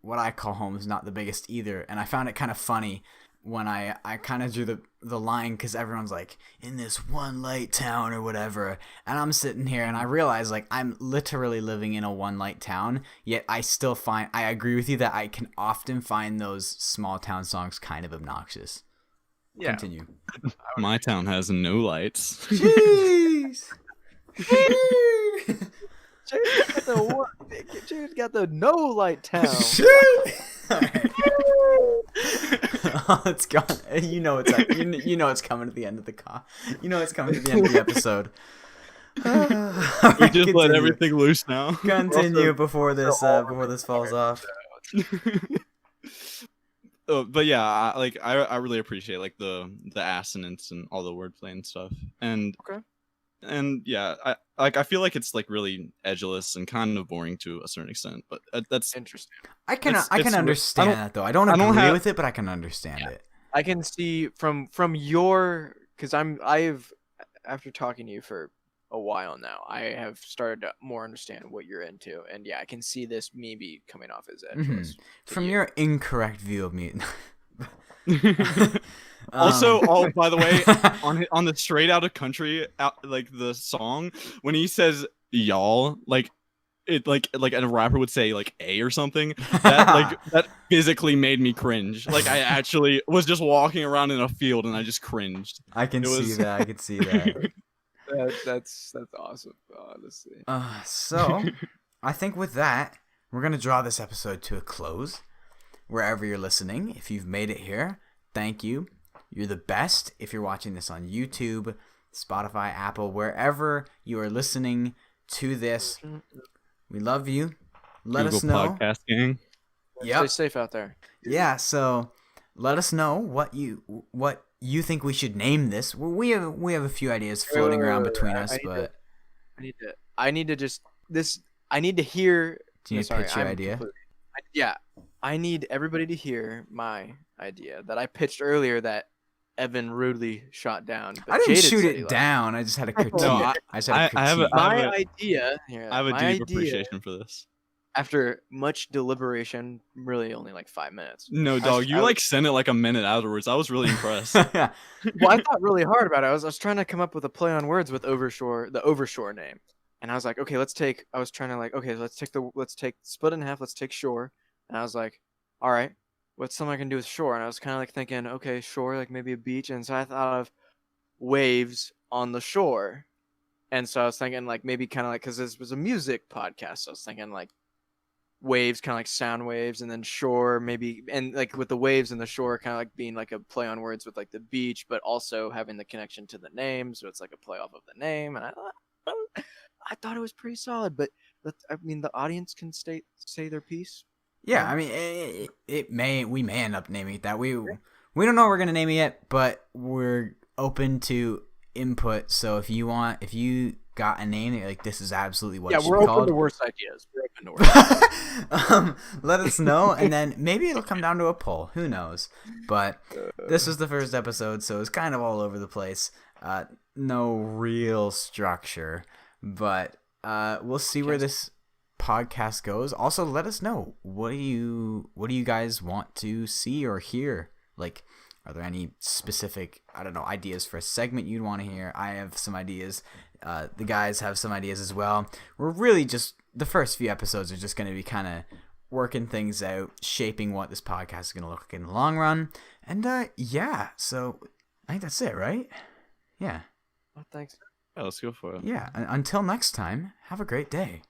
what I call home is not the biggest either, and I found it kind of funny when I kind of drew the line because everyone's like in this one light town or whatever, and I'm sitting here and I realize like I'm literally living in a one light town, yet I agree with you that I can often find those small town songs kind of obnoxious. Yeah. Continue. My town has no lights. Jeez. Jayded got the no light town. Oh, it's gone. You know it's coming to the end of the You know it's coming to the end of the episode. We just let everything loose now. Continue before this falls off. But yeah, I really appreciate like the assonance and all the wordplay and stuff. And okay. And yeah, I feel like it's like really edgeless and kind of boring to a certain extent, but that's interesting. I can understand that though. I don't agree with it, but I can understand it. I can see from your because I've after talking to you for a while now, I have started to more understand what you're into, and yeah, I can see this maybe coming off as edgeless. From your incorrect view of me. Also, by the way, on the Straight Outta Country, like the song, when he says y'all, like it like a rapper would say like a or something, that physically made me cringe. Like I actually was just walking around in a field and I just cringed. I can see that. That's awesome, honestly. So I think with that, we're gonna draw this episode to a close. Wherever you're listening, if you've made it here, thank you. You're the best. If you're watching this on YouTube, Spotify, Apple, wherever you are listening to this, we love you. Let us know. Podcast gang. Yeah. Stay safe out there. Yeah. So let us know what you think we should name this. We have a few ideas floating around between us, but I need to hear. Do you pitch your idea? Yeah. I need everybody to hear my idea that I pitched earlier that Evan rudely shot down. I didn't shoot it down. I just had a critique. I have my idea. I have a deep appreciation for this. After much deliberation, really only like 5 minutes. No, dog, you sent it like a minute afterwards. I was really impressed. Well, I thought really hard about it. I was trying to come up with a play on words with Overshore, the Overshore name. And I was like, okay, let's take split in half, let's take shore. And I was like, all right, what's something I can do with shore? And I was kind of like thinking, okay, shore, like maybe a beach. And so I thought of waves on the shore. And so I was thinking like maybe kind of like, because this was a music podcast. So I was thinking like waves, kind of like sound waves, and then shore maybe. And like with the waves and the shore kind of like being like a play on words with like the beach, but also having the connection to the name. So it's like a play off of the name. And I thought it was pretty solid, but the audience can say their piece. Yeah, I mean, we may end up naming it that. We don't know what we're gonna name it yet, but we're open to input. So if you got a name, like this is absolutely what it should be called. Yeah, we're open to worse ideas. Let us know, and then maybe it'll come down to a poll. Who knows? But this was the first episode, so it's kind of all over the place. No real structure, but we'll see where this podcast goes. Also, let us know what do you guys want to see or hear. Like, are there any specific ideas for a segment you'd want to hear? I have some ideas. The guys have some ideas as well. We're really just the first few episodes are just going to be kind of working things out, shaping what this podcast is going to look like in the long run. And yeah, so I think that's it, right? Yeah. Well, thanks. Yeah, let's go for it. Yeah. Until next time, have a great day.